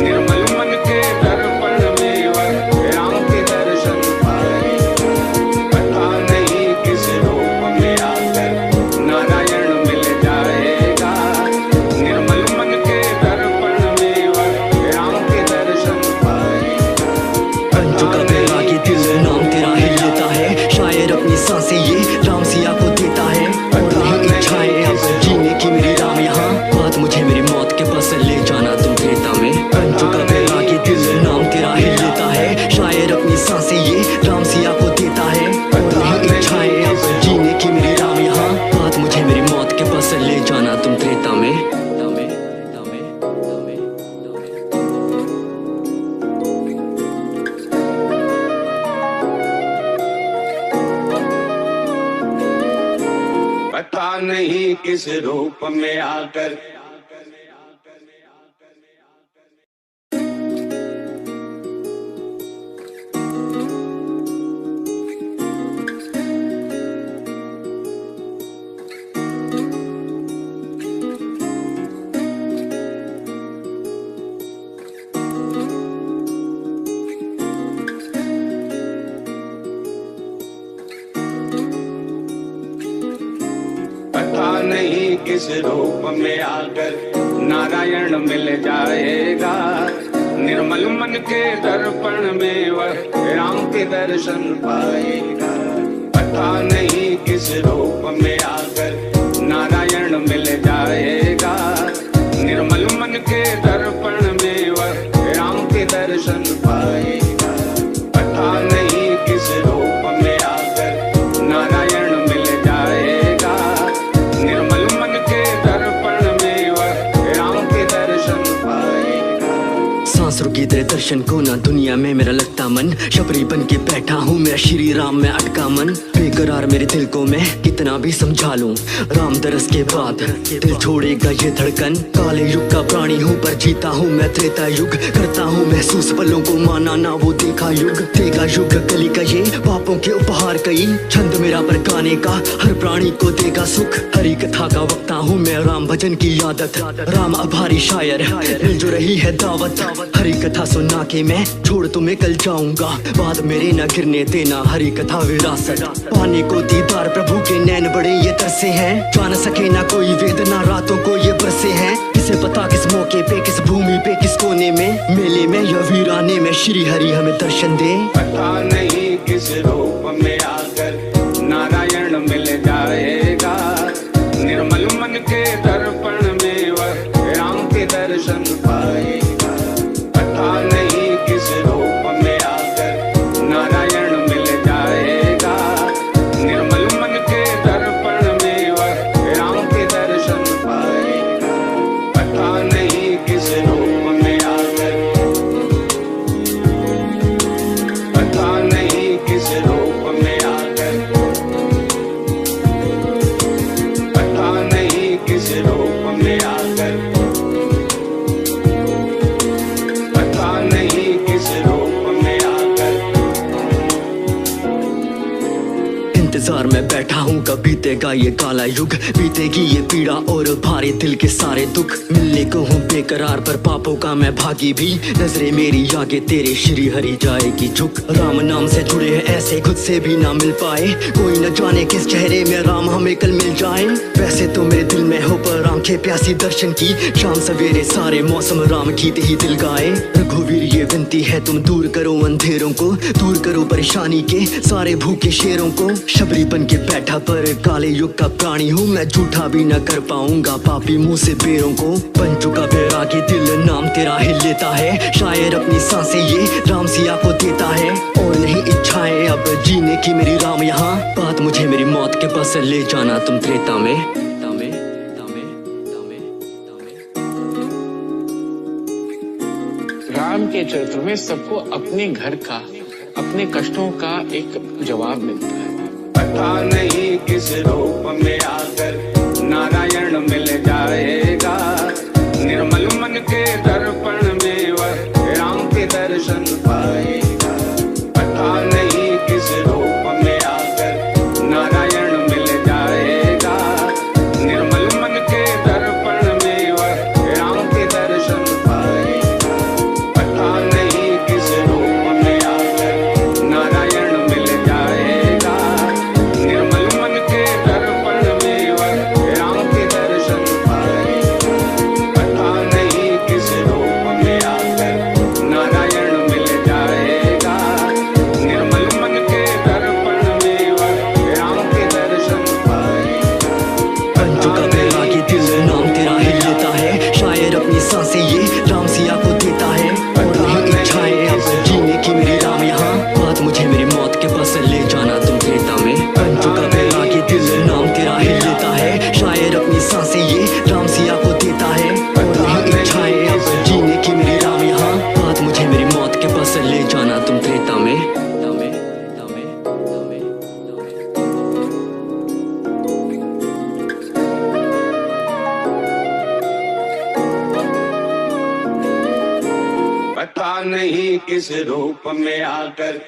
निर्मल मन के दर्पण में वह राम के दर्शन पाएगा। पता नहीं किस रूप में आकर नारायण मिल जाएगा। निर्मल मन के दर्पण में वह राम के दर्शन पाएगा। बन चुका बैरागी दिल नाम तेरा ही लेता है, शायर अपनी सांसें ये राम सिया को देता है। और नहीं इच्छाएं अब जीने की मेरी राम यहाँ, बात मुझे मेरी मौत के पास ले जाना तुम त्रेता में। बन चुका बैरागी दिल नाम तेरा ही लेता है, शायर अपनी सांसें ये राम सिया को देता है। और नहीं इच्छाएं अब जीने की मेरी राम यहाँ, बात मुझे मेरी मौत के पास ले जाना तुम त्रेता में। पता नहीं किस रूप में आकर, किस रूप में आकर नारायण मिल जाएगा। निर्मल मन के दर्पण में वह राम के दर्शन पाएगा। पता नहीं किस रूप में आकर नारायण मिल जाएगा। निर्मल मन के दर्पण में वह राम के दर्शन पाएगा। पता नहीं किस रूप में आकर नारायण मिल जाएगा। निर्मल मन के दर्पण में वह राम के दर्शन पाएगा। सांस रुकी तेरे दर्शन को ना दुनिया में मेरा लगता मन, शबरी बन के बैठा हूँ मेरा श्री राम में अटका मन। बेकरार मेरे दिल को मैं कितना भी समझा लूं, राम दरस के बाद दिल छोड़ेगा ये धड़कन। काले युग का प्राणी हूँ पर जीता हूँ मैं त्रेता युग, करता हूँ महसूस पलों को माना ना वो देखा युग। देगा युग कली का ये पापों के उपहार कई, छंद मेरा पर गाने का हर प्राणी को देगा सुख। हरी कथा का वक्ता हूँ मैं राम भजन की आदत, राम आभारी शायर मिल जो रही है दावत। हरी कथा सुनना के मैं छोड़ तुम्हें कल जाऊंगा, बाद मेरे न गिरने देना हरी कथा विरासत। पाने को दीदार प्रभु के नैन बड़े ये तरसे हैं, जान सके ना कोई वेदना रातों को ये बरसे हैं। किसे पता किस मौके पे किस भूमि पे किस कोने में, मेले में या वीराने में श्री हरि हमें दर्शन दे। पता नहीं किस रूप में आकर नारायण मिल जाएगा। निर्मल मन के दर्पण में वह राम के दर्शन पाएगा। पता नहीं किस रूप में आकर नारायण मिल जाएगा। निर्मल मन के दर्पण में वह राम के दर्शन पाएगा। पता नहीं किस रूप में आकर, पता नहीं किस रूप में आकर, पता नहीं किस रूप में आकर, पता नहीं किस रूप में आकर। इंतजार में बैठा हूँ कब बीतेगा ये काला युग, बीतेगी ये पीड़ा और भारे दिल के सारे दुख। मिलने को हूँ बेकरार पर पापों का मैं भागी भी, नजरे मेरी आगे तेरे श्री हरि जाएगी झुक। राम नाम से जुड़े हैं ऐसे खुद से भी ना मिल पाए, कोई न जाने किस चेहरे में राम हमें कल मिल जाए। वैसे तो मेरे दिल में हो पर आंखें प्यासी दर्शन की, शाम सवेरे सारे मौसम राम गीत ही दिल गाए। रघुवीर ये विनती है तुम दूर करो अंधेरों को, दूर करो परेशानी के सारे भूखे शेरों को। शबरी बन के बैठा पर काले युग का प्राणी हूँ मैं, झूठा भी न कर पाऊंगा पापी मुंह से बेरों को। बन चुका बैरागी दिल नाम तेरा ही लेता है, शायर अपनी सांसें ये राम सिया को देता है। और नहीं इच्छाएं अब जीने की मेरी राम यहाँ, बात मुझे मेरी मौत के पास ले जाना तुम त्रेता में। राम के चरित्र में सबको अपने घर का, अपने कष्टों का एक जवाब मिलता है। पता नहीं किस रूप में आकर नारायण मिल जाएगा। निर्मल मन के दर्पण में वह राम के दर्शन पाएगा। पता नहीं किस रूप में आकर नारायण मिल जाएगा। निर्मल मन के दर्पण में वह राम के दर्शन पाएगा। पता नहीं किस रूप में आकर नारायण मिल जाएगा। निर्मल मन के दर्पण में वह राम के दर्शन पाएगा। पता नहीं किस रूप में आकर नारायण मिल जाएगा। निर्मल मन के दर्पण में वह राम के दर्शन पाएगा। बन चुका बैरागी दिल नाम तेरा ही लेता है, शायर अपनी सांसें ये राम सिया को देता है। और नहीं इच्छाएं अब जीने की मेरी राम यहाँ, बात मुझे मेरी मौत के पास ले जाना तुम त्रेता में। बन चुका बैरागी दिल नाम तेरा ही लेता है, शायर अपनी सांसें ये राम सिया को देता है। और नहीं इच्छाएं अब जीने की मेरी राम यहाँ, बात मुझे मेरी मौत के पास ले जाना तुम त्रेता में। पता नहीं किस रूप में आकर,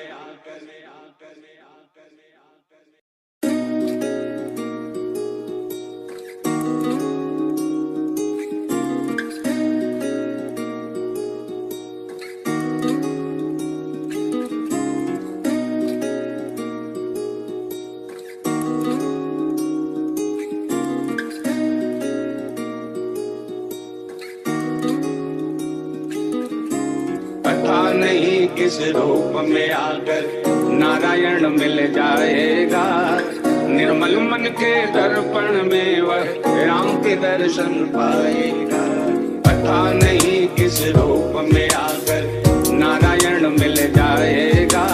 नहीं किस रूप में आकर नारायण मिल जाएगा। निर्मल मन के दर्पण में वह राम के दर्शन पाएगा। पता नहीं किस रूप में आकर नारायण मिल जाएगा।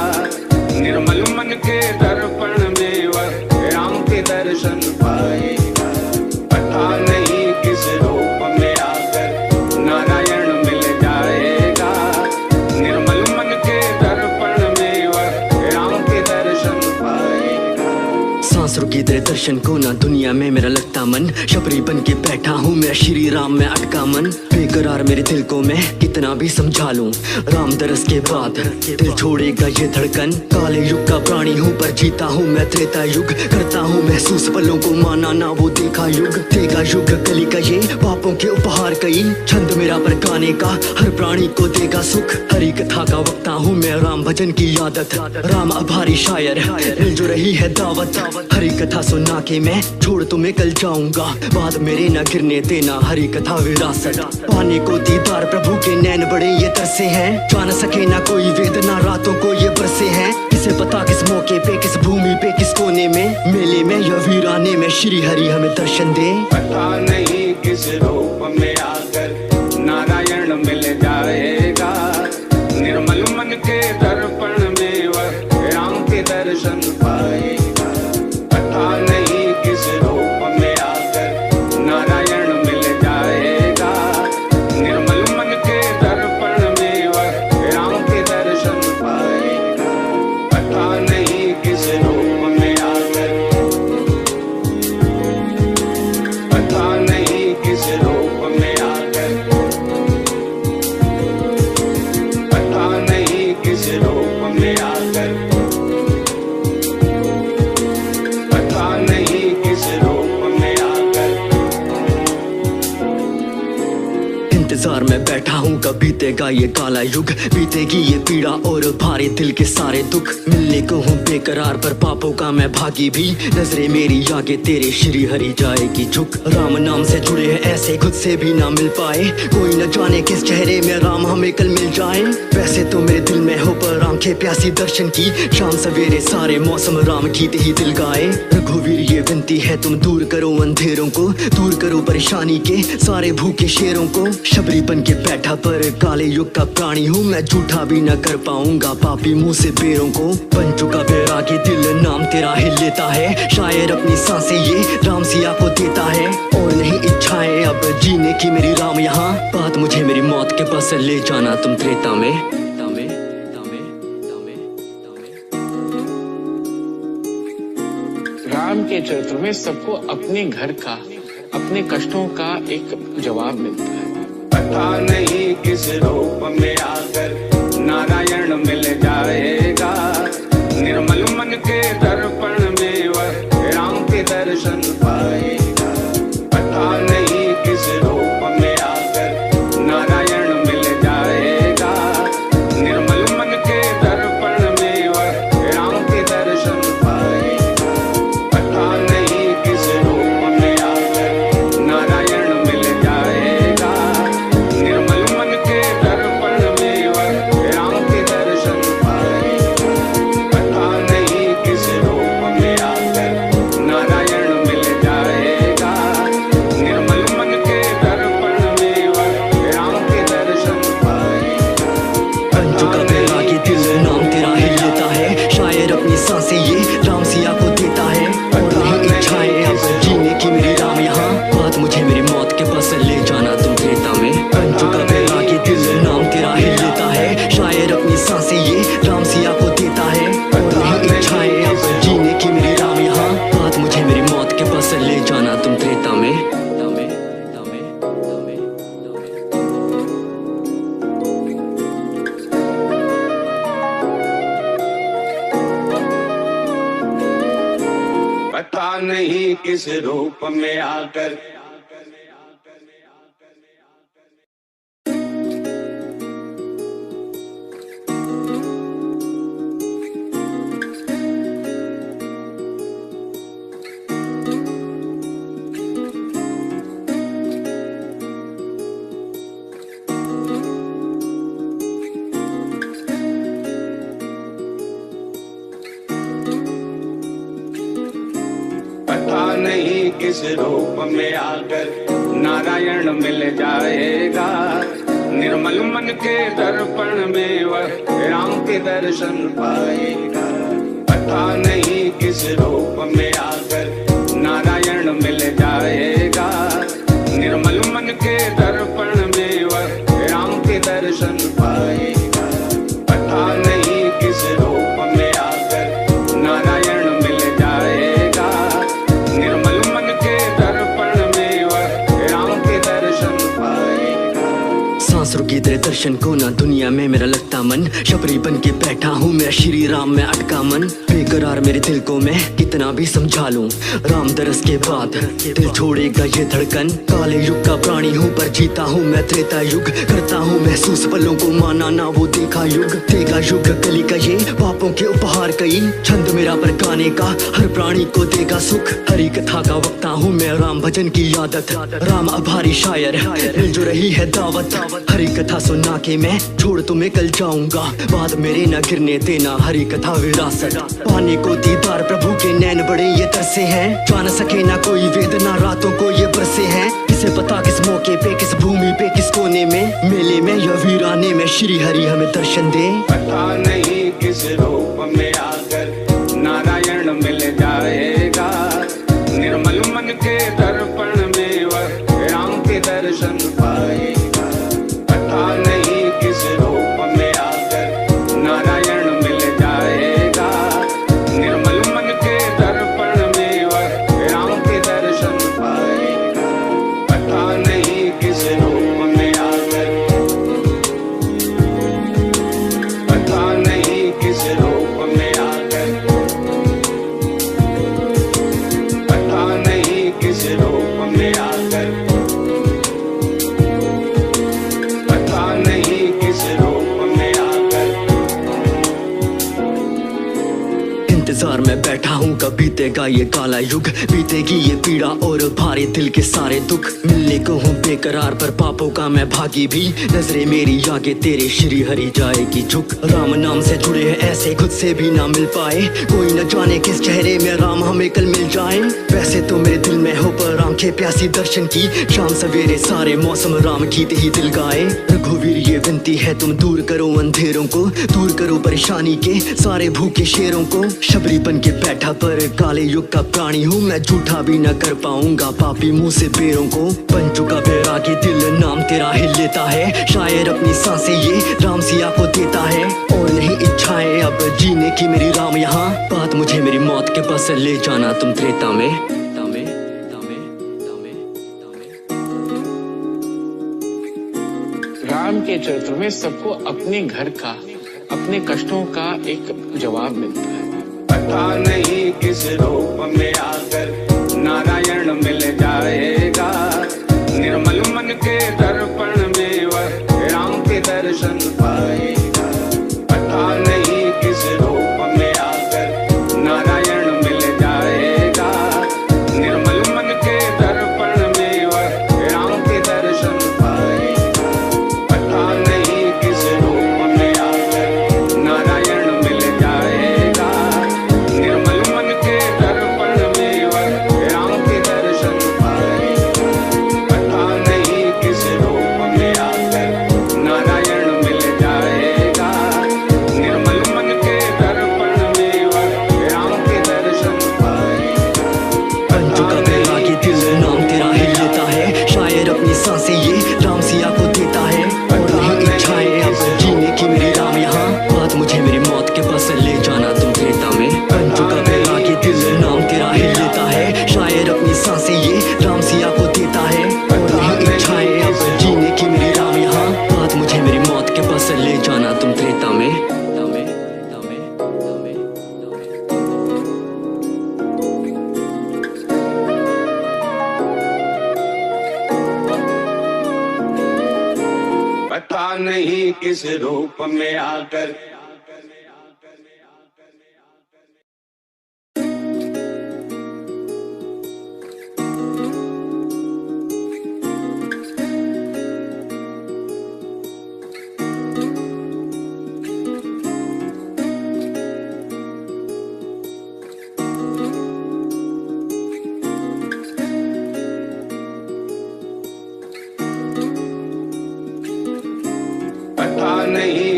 निर्मल मन के दर्पण में वह राम के दर्शन पाएगा। पता नहीं किस रूप में आकर नारायण मिल जाएगा। निर्मल मन के दर्पण में वह राम के दर्शन पाएगा। सांस रुकी तेरे दर्शन को ना दुनिया में मेरा लगता मन, शबरी बन के बैठा हूँ मेरा श्री राम में अटका मन। बेकरार मेरे दिल को मैं कितना भी समझा लूं, राम दरस के बाद दिल छोड़ेगा ये धड़कन। काले युग का प्राणी हूँ पर जीता हूँ मैं त्रेता युग, करता हूँ महसूस पलों को माना ना वो देखा युग। देगा युग कली का ये पापों के उपहार कई, छंद मेरा पर गाने का हर प्राणी को देगा सुख। हरी कथा का वक्ता हूँ मैं राम भजन की आदत, राम आभारी शायर मिल जो रही है दावत। हरी कथा सुना के मैं छोड़ तुम्हें कल जाऊंगा, बाद मेरे न गिरने देना हरी कथा विरासत। पाने को दीदार प्रभु के नैन बड़े ये तरसे हैं, जान सके ना कोई वेदना रातों को ये बरसे हैं। किसे पता किस मौके पे किस भूमि पे किस कोने में, मेले में या वीराने में श्री हरि हमें दर्शन दे। पता नहीं किस रूप में आकर नारायण मिल जाएगा। निर्मल मन के दर्पण में वह राम के दर्शन पाएगा। पता नहीं किस रूप में आकर नारायण मिल जाएगा। निर्मल मन के दर्पण में वह राम के दर्शन पाएगा। पता नहीं किस रूप में आकर, पता नहीं किस रूप में आकर, पता नहीं किस रूप में आकर, पता नहीं किस रूप में आकर। इंतजार में बैठा हूँ कब बीतेगा ये काला युग, बीतेगी ये पीड़ा और भारे दिल के सारे दुख। मिलने को हूँ बेकरार पर पापों का मैं भागी भी, नजरे मेरी आगे तेरे श्री हरि जाएगी झुक। राम नाम से जुड़े हैं ऐसे खुद से भी ना मिल पाए, कोई न जाने किस चेहरे में राम हमें कल मिल जाए। वैसे तो मेरे दिल में हो पर आंखें प्यासी दर्शन की, शाम सवेरे सारे मौसम राम गीत ही दिल गाए। रघुवीर ये विनती है तुम दूर करो अंधेरों को, दूर करो परेशानी के सारे भूखे शेरों को। शबरी बन के बैठा पर काले युग का प्राणी हूँ मैं, झूठा भी न कर पाऊंगा पापी मुंह से बेरों को। बन चुका बैरागी दिल नाम तेरा ही लेता है, शायर अपनी सांसें ये राम सिया को देता है। और नहीं इच्छाएं अब जीने की मेरी राम यहाँ, बात मुझे मेरी मौत के पास ले जाना तुम त्रेता में। राम के चरित्र में सबको अपने घर का, अपने कष्टों का एक जवाब मिलता है। पता नहीं किस रूप में आकर नारायण मिल जाएगा। निर्मल मन के दर्पण में वह राम के दर्शन पाएगा। पता नहीं किस रूप में आकर नारायण मिल जाएगा। निर्मल मन के दर्पण में वह राम के दर्शन पाएगा। पता नहीं किस रूप में आकर नारायण मिल जाएगा। निर्मल मन के दर्पण में वह राम के दर्शन पाएगा। पता नहीं किस रूप में आकर नारायण मिल जाएगा। निर्मल मन के दर्पण में वह राम के दर्शन पाएगा। बन चुका बैरागी दिल नाम तेरा ही लेता है, शायर अपनी सांसें ये राम सिया को देता है। और नहीं इच्छाएं अब जीने की मेरी राम यहाँ, बात मुझे मेरी मौत के पास ले जाना तुम त्रेता में। बन चुका बैरागी दिल नाम तेरा ही लेता है, शायर अपनी सांसें ये राम सिया को देता है। और नहीं इच्छाएं अब जीने की मेरी राम यहाँ, बात मुझे मेरी मौत के पास ले जाना तुम त्रेता में। पता नहीं किस रूप में आकर, नहीं किस रूप में आकर नारायण मिल जाएगा। निर्मल मन के दर्पण में वह राम के दर्शन पाएगा। पता नहीं किस रूप में आकर नारायण मिल जाएगा। निर्मल मन के दर्पण में वह राम के दर्शन पाएगा। पता नहीं किस रूप में आकर नारायण मिल जाएगा। निर्मल मन के दर्पण में वह राम के दर्शन पाएगा। सांसों की तेरे दर्शन को ना दुनिया में मेरा लगता मन, शबरी बन के बैठा हूँ मैं श्री राम में अटका मन। बेकरार मेरे दिल को मैं कितना भी समझा लूं, राम दरस के बाद दिल छोड़ेगा ये धड़कन। काले युग का प्राणी हूँ पर जीता हूँ मैं त्रेता युग, करता हूँ महसूस पलों को माना ना वो देखा युग। देगा युग कली का ये पापों के उपहार कई, छंद मेरा पर गाने का हर प्राणी को देगा सुख। हरी कथा का वक्ता हूँ मैं राम भजन की आदत, राम आभारी शायर मिल जो रही है दावत। हरी कथा सुना के मैं छोड़ तुम्हें कल जाऊंगा, बाद मेरे न गिरने देना हरी कथा विरासत। पाने को दीदार प्रभु के नैन बड़े ये तरसे हैं, जान सके ना कोई वेदना रातों को ये बरसे हैं। किसे पता किस मौके पे किस भूमि पे किस कोने में, मेले में या वीराने में श्री हरि हमें दर्शन दे। पता नहीं किस रूप में आकर नारायण मिल जाएगा। निर्मल मन के दर्पण में वह राम के दर्शन पाएगा। पता नहीं किस रूप में आकर नारायण मिल जाएगा। निर्मल मन के दर्पण में वह राम के दर्शन पाएगा। पता नहीं किस रूप में आकर, पता नहीं किस रूप में आकर, पता नहीं किस रूप में आकर, पता नहीं किस रूप में आकर। इंतजार में बैठा हूँ कब बीतेगा ये काला युग, बीतेगी ये पीड़ा और भारी दिल के सारे दुख। मिलने को हूँ बेकरार पर पापों का मैं भागी भी, नजरे मेरी आगे तेरे श्री हरि जाएगी झुक। राम नाम से जुड़े हैं ऐसे खुद से भी ना मिल पाए, कोई न जाने किस चेहरे में राम हमें कल मिल जाए। वैसे तो मेरे दिल में हो पर आंखें प्यासी दर्शन की, शाम सवेरे सारे मौसम राम गीत ही दिल गाए। रघुवीर ये विनती है तुम दूर करो अंधेरों को, दूर करो परेशानी के सारे भूखे शेरों को। शबरी बन के बैठा पर काले युग का प्राणी हूँ मैं, झूठा भी न कर पाऊंगा पापी मुंह से बेरों को। बन चुका बैरागी दिल नाम तेरा ही लेता है, शायर अपनी सांसें ये राम सिया को देता है। और नहीं इच्छाएं अब जीने की मेरी राम यहाँ, बात मुझे मेरी मौत के बस ले जाना तुम त्रेता में। राम के चरित्र में सबको अपने घर का, अपने कष्टों का एक जवाब मिलता है। पता नहीं किस रूप में आकर नारायण मिल जाएगा। निर्मल मन के दर्पण में वह राम के दर्शन पाएगा। पता नहीं किस रूप में आकर नारायण मिल जाएगा। निर्मल मन के दर्पण में वह राम के दर्शन पाएगा। पता नहीं किस रूप में आकर नारायण मिल जाएगा। निर्मल मन के दर्पण में वह राम के दर्शन पाएगा। पता नहीं किस रूप में आकर नारायण मिल जाएगा। निर्मल मन के दर्पण में वह राम के दर्शन पाएगा। बन चुका बैरागी दिल नाम तेरा ही लेता है, शायर अपनी सांसें ये राम सिया को देता है। और नहीं इच्छाएं अब जीने की मेरी राम यहाँ, बात मुझे मेरी मौत के बस ले जाना तुम त्रेता में। बन चुका बैरागी दिल नाम तेरा ही लेता है, शायर अपनी सांसें ये राम सिया को देता है। और नहीं इच्छाएं अब जीने की मेरी राम यहाँ, बात मुझे मेरी मौत के बस ले जाना तुम त्रेता में। पता नहीं किस रूप में आकर,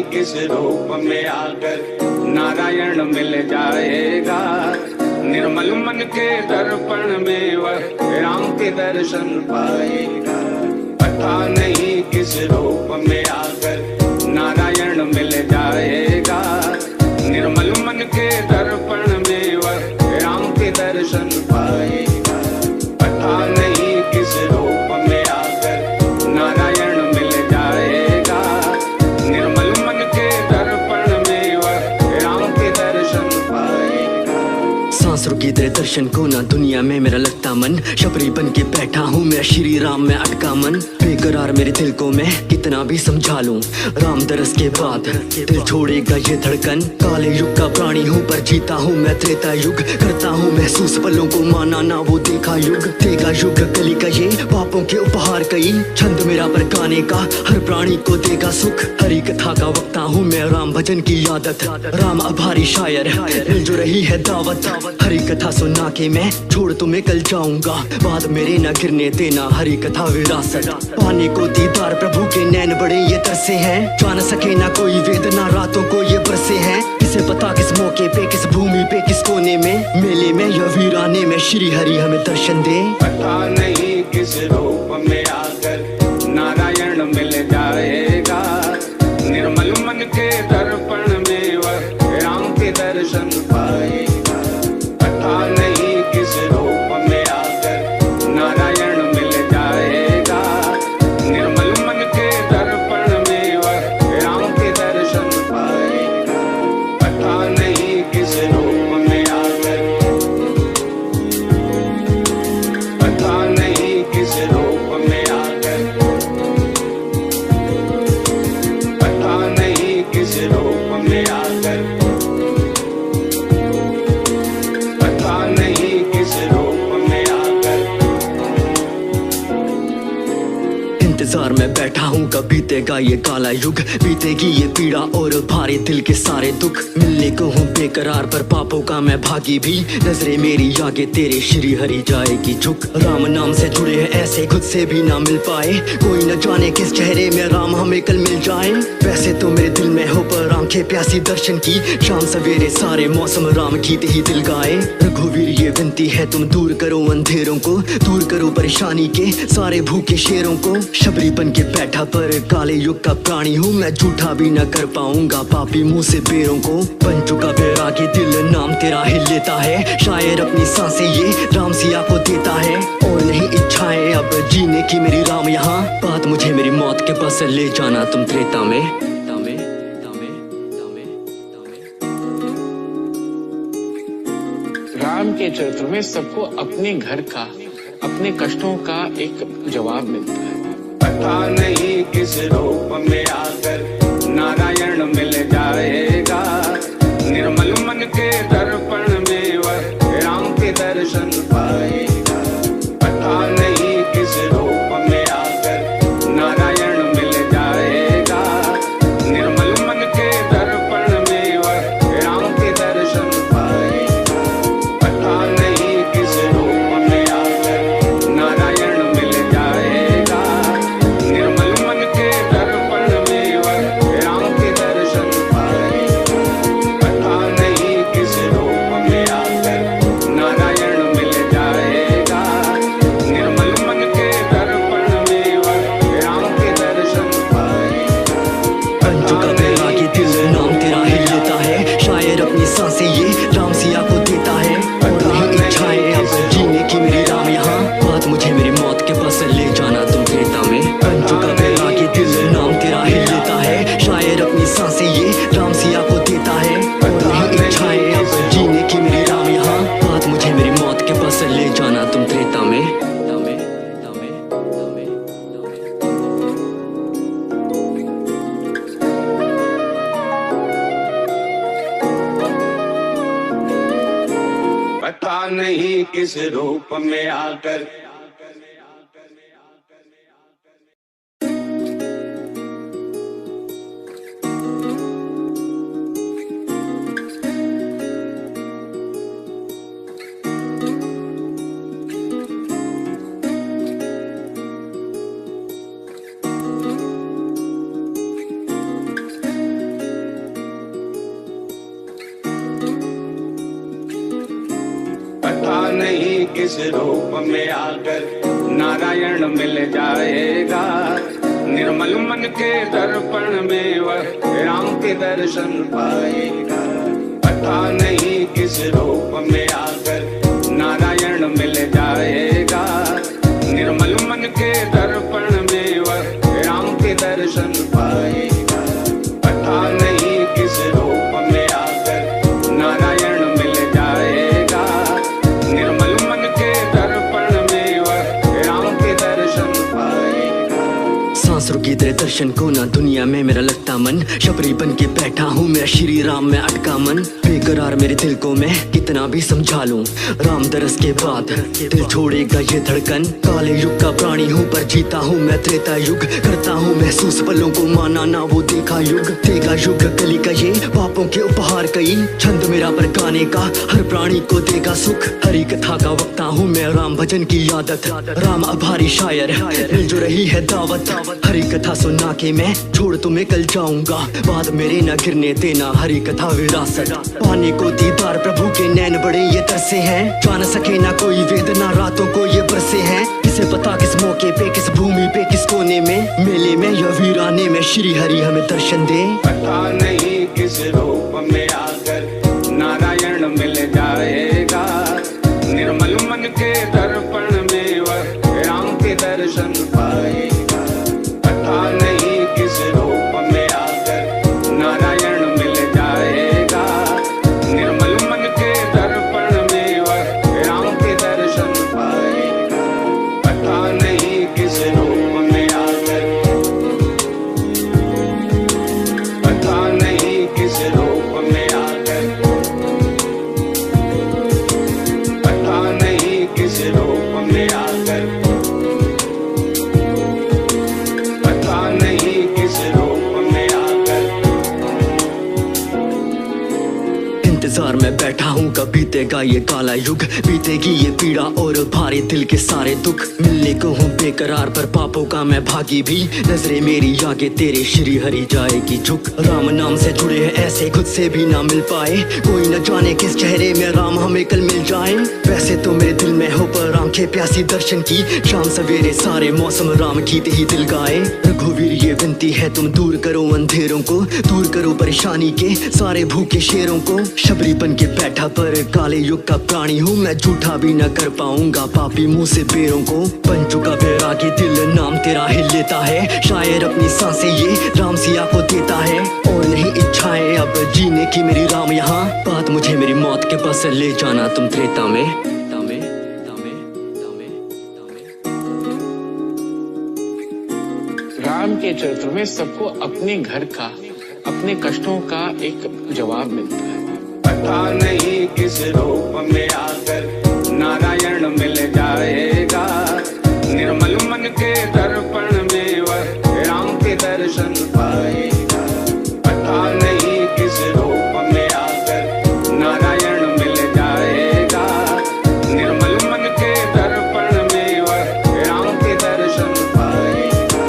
नहीं किस रूप में आकर नारायण मिल जाएगा। निर्मल मन के दर्पण में वह राम के दर्शन पाएगा। पता नहीं किस रूप में आकर नारायण मिल जाएगा। निर्मल मन के दर्पण में वह राम के दर्शन पाएगा। पता नहीं किस रूप में आकर नारायण मिल जाएगा। निर्मल मन के दर्पण में वह राम के दर्शन पाएगा। सांसों की तेरे दर्शन को ना दुनिया में मेरा लगता मन, शबरी बन के बैठा हूँ मैं श्री राम में अटका मन। बेकरार मेरे दिल को मैं कितना भी समझा लूं, राम दरस के बाद दिल छोड़ेगा ये धड़कन। काले युग का प्राणी हूँ पर जीता हूँ मैं त्रेता युग, करता हूँ महसूस पलों को माना ना वो देखा युग। देगा युग कली का ये पापों के उपहार कई, छंद मेरा पर गाने का हर प्राणी को देगा सुख। हरी कथा का वक्ता हूँ मैं राम भजन की आदत, राम आभारी शायर मिल जो रही है दावत। हरी कथा सुना के मैं छोड़ तुम्हें कल जाऊंगा, बाद मेरे न गिरने देना हरी कथा विरासत। पाने को दीदार प्रभु के नैन बड़े ये तरसे हैं, जान सके ना कोई वेदना रातों को ये बरसे हैं। किसे पता किस मौके पे किस भूमि पे किस कोने में, मेले में या वीराने में श्री हरि हमें दर्शन दे। पता नहीं किस रूप में आकर नारायण मिल जाएगा। निर्मल मन के दर्पण में वह राम के दर्शन पाएगा। पता नहीं किस रूप में आकर नारायण मिल जाएगा। निर्मल मन के दर्पण में वह राम के दर्शन पाएगा। पता नहीं किस रूप में आकर, पता नहीं किस रूप में आकर, पता नहीं किस रूप में आकर, पता नहीं किस रूप में आकर। इंतजार में बैठा हूँ कब बीतेगा ये काला युग, बीतेगी ये पीड़ा और भारी दिल के सारे दुख। मिलने को हूँ बेकरार पर पापों का मैं भागी भी, नजरे मेरी आगे तेरे श्री हरि जाएगी झुक। राम नाम से जुड़े हैं ऐसे खुद से भी ना मिल पाए, कोई न जाने किस चेहरे में राम हमें कल मिल जाए। वैसे तो मेरे दिल में हो पर आंखें प्यासी दर्शन की, शाम सवेरे सारे मौसम राम गीत ही दिल गाए। रघुवीर ये विनती है तुम दूर करो अंधेरों को, दूर करो परेशानी के सारे भूखे शेरों को। शबरी बन के बैठा पर काले युग का प्राणी हूँ मैं, झूठा भी न कर पाऊंगा पापी मुंह से बेरों को। बन चुका बैरागी दिल नाम तेरा ही लेता है, शायर अपनी सांसें ये राम सिया को देता है। और नहीं इच्छाएं अब जीने की मेरी राम यहाँ, बात मुझे मेरी मौत के पास ले जाना तुम त्रेता में। राम के चरित्र में सबको अपने घर का, अपने कष्टों का एक जवाब मिलता है। पता नहीं किस रूप में आकर नारायण मिल जाएगा। निर्मल मन के दर्पण में वह राम के दर्शन पाएगा। पता नहीं किस रूप में आकर नारायण मिल जाएगा। निर्मल मन के दर्पण में वह राम के दर्शन पाएगा। पता नहीं किस रूप में आकर नारायण मिल जाएगा। निर्मल मन के दर्पण में वह राम के दर्शन पाएगा। पता नहीं किस रूप में आकर नारायण मिल जाएगा। निर्मल मन के दर्पण में वह राम के दर्शन पाएगा। बन चुका बैरागी दिल नाम तेरा ही लेता है, शायर अपनी सांसें ये राम सिया को देता है। और नहीं इच्छाएं अब जीने की मेरी राम यहाँ, बात मुझे मेरी मौत के पास ले जाना तुम त्रेता में। बन चुका बैरागी दिल नाम तेरा ही लेता है, शायर अपनी सांसें ये राम सिया को देता है। और नहीं इच्छाएं अब जीने की मेरी राम यहाँ, बात मुझे मेरी मौत के पास ले जाना तुम त्रेता में। पता नहीं किस रूप में आकर, किस रूप में आकर नारायण मिल जाएगा। निर्मल मन के दर्पण में वह राम के दर्शन पाएगा। पता नहीं किस रूप में आकर नारायण मिल जाएगा। निर्मल मन के दर्पण में वह राम के दर्शन पाएगा। पता नहीं किस रूप में आकर नारायण मिल जाएगा। निर्मल मन के दर्पण में वह राम के दर्शन पाएगा। सांस रुकी तेरे दर्शन को ना दुनिया में मेरा लगता मन, शबरी बन के बैठा हूँ मेरा श्री राम में अटका मन। बेकरार मेरे दिल को मैं कितना भी समझा लूं, राम दरस के बाद दिल छोड़ेगा ये धड़कन। काले युग का प्राणी हूँ पर जीता हूँ मैं त्रेता युग, करता हूँ महसूस पलों को माना ना वो देखा युग। देगा युग कली का ये पापों के उपहार कई, छंद मेरा पर गाने का हर प्राणी को देगा सुख। हरी कथा का वक्ता हूँ मैं राम भजन की आदत, राम आभारी शायर मिल जो रही है दावत। हरी कथा सुनना के मैं छोड़ तुम्हें कल जाऊंगा, बाद मेरे न गिरने देना हरी कथा विरासत। पाने को दीदार प्रभु के नैन बड़े ये तरसे हैं, जान सके ना कोई वेदना रातों को ये बरसे हैं। किसे पता किस मौके पे किस भूमि पे किस कोने में, मेले में या वीराने में श्री हरि हमें दर्शन दे। पता नहीं किस रूप में आकर नारायण मिल जाएगा। निर्मल मन के दर्पण में वह राम के दर्शन पाएगा। पता नहीं किस रूप में आकर नारायण मिल जाएगा। निर्मल मन के दर्पण में वह राम के दर्शन पाएगा। पता नहीं किस रूप में आकर, पता नहीं किस रूप में आकर, पता नहीं किस रूप में आकर, पता नहीं किस रूप में आकर। इंतजार में बैठा हूँ कब बीतेगा ये काला युग, बीतेगी ये पीड़ा और भारे दिल के सारे दुख। मिलने को हूँ बेकरार पर पापों का मैं भागी भी, नजरे मेरी आगे तेरे श्री हरि जाएगी झुक। राम नाम से जुड़े हैं ऐसे खुद से भी ना मिल पाए, कोई न जाने किस चेहरे में राम हमें कल मिल जाए। वैसे तो मेरे दिल में हो पर आंखें प्यासी दर्शन की, शाम सवेरे सारे मौसम राम गीत ही दिल गाए। रघुवीर ये विनती है तुम दूर करो अंधेरों को, दूर करो परेशानी के सारे भूखे शेरों को। शबरी बन के बैठा पर काले युग का प्राणी हूँ मैं, झूठा भी न कर पाऊंगा पापी मुंह से बेरों को। बन चुका बैरागी दिल नाम तेरा ही लेता है, शायर अपनी सांसें ये राम सिया को देता है। और नहीं इच्छाएं अब जीने की मेरी राम यहाँ, बात मुझे मेरी मौत के पास ले जाना तुम त्रेता में। राम के चरित्र में सबको अपने घर का, अपने कष्टों का एक जवाब मिलता है। पता नहीं किस रूप में आकर नारायण मिल जाएगा। निर्मल मन के दर्पण में वह राम के दर्शन पाएगा। पता नहीं किस रूप में आकर नारायण मिल जाएगा। निर्मल मन के दर्पण में वह राम के दर्शन पाएगा।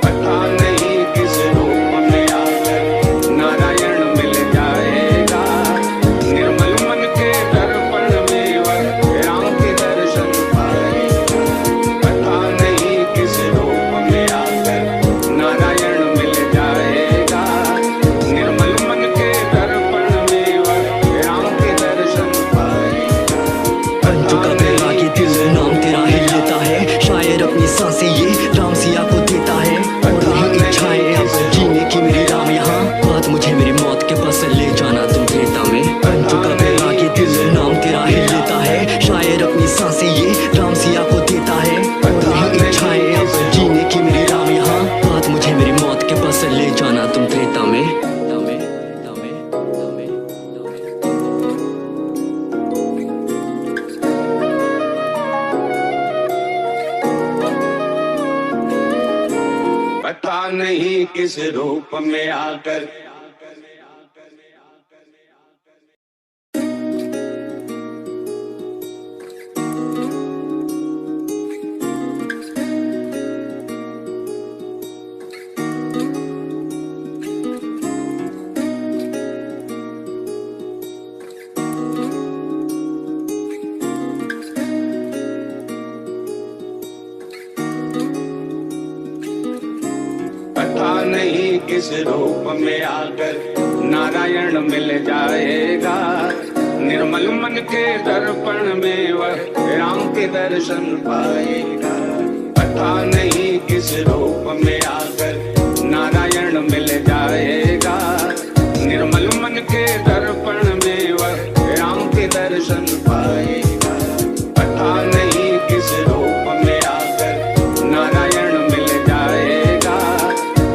पता नहीं किस रूप में आकर नारायण मिल जाएगा। निर्मल मन के दर्पण में वह राम के दर्शन पाएगा। पता नहीं किस रूप में आकर नारायण मिल जाएगा। निर्मल मन के दर्पण में वह राम के दर्शन पाएगा। बन चुका बैरागी दिल नाम तेरा ही लेता है, शायर अपनी सांसें ये राम सिया को देता है। और नहीं इच्छाएं अब जीने की मेरी राम यहाँ, बात मुझे मेरी मौत के पास ले जाना तुम त्रेता में। बन चुका बैरागी दिल नाम तेरा ही लेता है, शायर अपनी सांसें ये राम सिया को देता है। और नहीं इच्छाएं अब जीने की मेरी राम यहाँ, बात मुझे मेरी मौत के पास ले जाना तुम त्रेता में। पता नहीं किस रूप में आकर, किस रूप में आकर नारायण मिल जाएगा। निर्मल मन के दर्पण में वह राम के दर्शन पाएगा। पता नहीं किस रूप में आकर नारायण मिल जाएगा। निर्मल मन के दर्पण में वह राम के दर्शन पाएगा। पता नहीं किस रूप में आकर नारायण मिल जाएगा।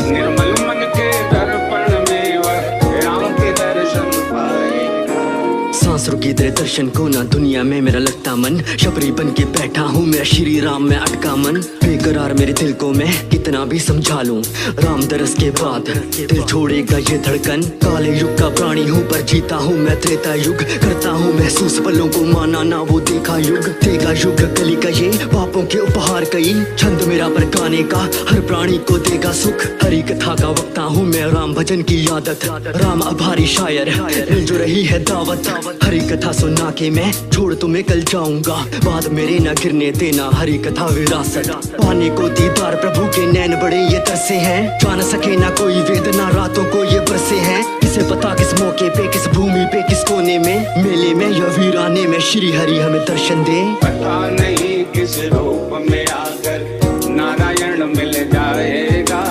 निर्मल मन के दर्पण में वह राम के दर्शन पाएगा। सांसरों की तेरे दर्शन को ना दुनिया में मेरा लगता मन, शबरी बन के बैठा हूँ मेरा श्री राम में अटका मन। बेकरार मेरे दिल को मैं कितना भी समझा लूं, राम दरस के बाद दिल छोड़ेगा ये धड़कन। काले युग का प्राणी हूँ पर जीता हूँ मैं त्रेता युग, करता हूँ महसूस पलों को माना ना वो देखा युग। देखा युग कली का ये पापों के उपहार कई, छंद मेरा पर गाने का हर प्राणी को देगा सुख। हरी कथा का वक्ता हूँ मैं राम भजन की आदत, राम आभारी शायर मिल जो रही है दावत। हरी कथा सुना के मैं छोड़ तुम्हें कल जाऊंगा, बाद मेरे न गिरने देना हरी कथा विरासत। पाने को दीदार प्रभु के नैन बड़े ये तरसे हैं, जान सके ना कोई वेदना रातों को ये बरसे हैं। किसे पता किस मौके पे किस भूमि पे किस कोने में, मेले में या वीराने में श्री हरि हमें दर्शन दे। पता नहीं किस रूप में आकर नारायण मिल जाएगा।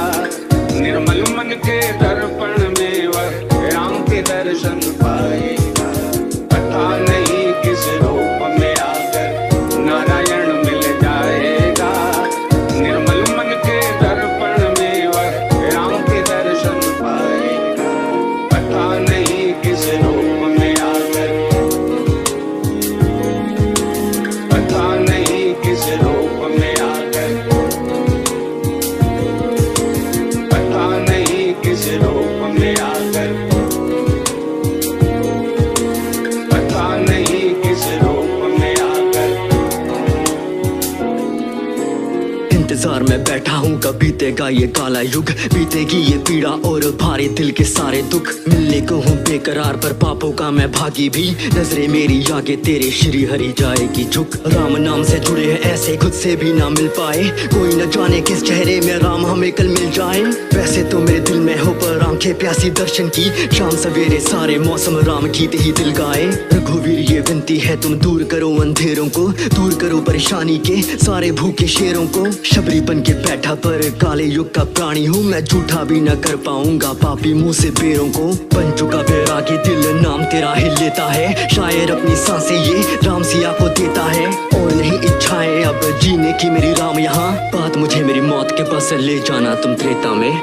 निर्मल मन के दर्पण में वह राम के दर्शन पाएगा। पता नहीं किस रूप में आकर नारायण मिल जाएगा। निर्मल मन के दर्पण में वह राम के दर्शन पाएगा। पता नहीं किस रूप में आकर, पता नहीं किस रूप में आकर, पता नहीं किस रूप में आकर, पता नहीं किस रूप में आकर। इंतजार में बैठा हूँ कब बीतेगा ये काला युग, बीतेगी ये पीड़ा और भारी दिल के सारे दुख। मिलने को हूँ बेकरार पर पापों का मैं भागी भी, नजरे मेरी आगे तेरे श्री हरि जाएगी झुक। राम नाम से जुड़े हैं ऐसे खुद से भी ना मिल पाए, कोई न जाने किस चेहरे में राम हमें कल मिल जाए। वैसे तो मेरे दिल में हो पर आंखें प्यासी दर्शन की, शाम सवेरे सारे मौसम राम गीत ही दिल गाए। रघुवीर ये विनती है तुम दूर करो अंधेरों को, दूर करो परेशानी के सारे भूखे शेरों को। शबरी बन के बैठा पर काले युग का प्राणी हूँ मैं, झूठा भी न कर पाऊंगा पापी मुंह से बेरों को। बन चुका बैरागी दिल नाम तेरा ही लेता है, शायर अपनी सांसें ये राम सिया को देता है। और नहीं इच्छाएं अब जीने की मेरी राम यहाँ, बात मुझे मेरी मौत के पास ले जाना तुम त्रेता में।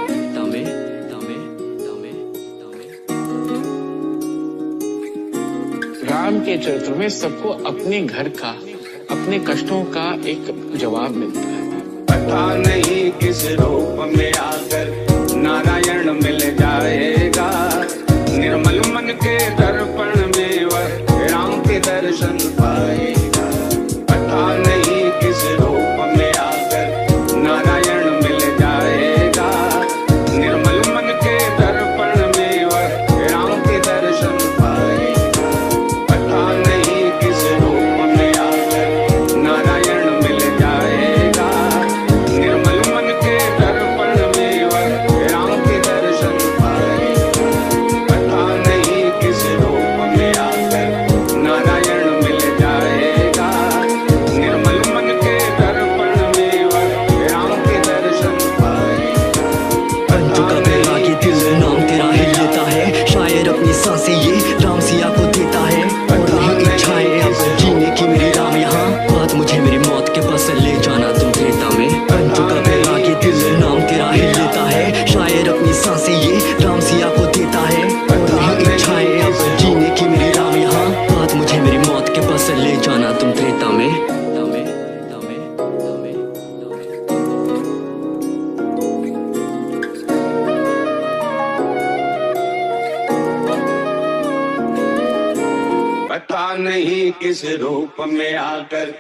राम के चरित्र में सबको अपने घर का, अपने कष्टों का एक जवाब मिलता है। पता नहीं किस रूप में आकर नारायण मिल जाएगा। निर्मल मन के दर्पण में वह राम के दर्शन पाएगा। पता नहीं किस रूप में आकर नारायण मिल जाएगा। निर्मल मन के दर्पण में वह राम के दर्शन पाएगा। पता नहीं किस रूप में आकर नारायण मिल जाएगा। निर्मल मन के दर्पण में वह राम के दर्शन पाएगा। पता नहीं किस रूप में आकर नारायण मिल जाएगा। निर्मल मन के दर्पण में वह राम के दर्शन पाएगा। बन चुका बैरागी दिल नाम तेरा ही लेता है, शायर अपनी सांसें ये राम सिया को देता है। और नहीं इच्छाएं अब जीने की मेरी राम यहाँ, बात मुझे मेरी मौत के पास ले जाना तुम त्रेता में। बन चुका बैरागी दिल नाम तेरा ही लेता है, शायर अपनी सांसें ये राम सिया को देता है। और नहीं इच्छाएं अब जीने की मेरी राम यहाँ, बात मुझे मेरी मौत के पास ले जाना तुम त्रेता में। पता नहीं किस रूप में आकर,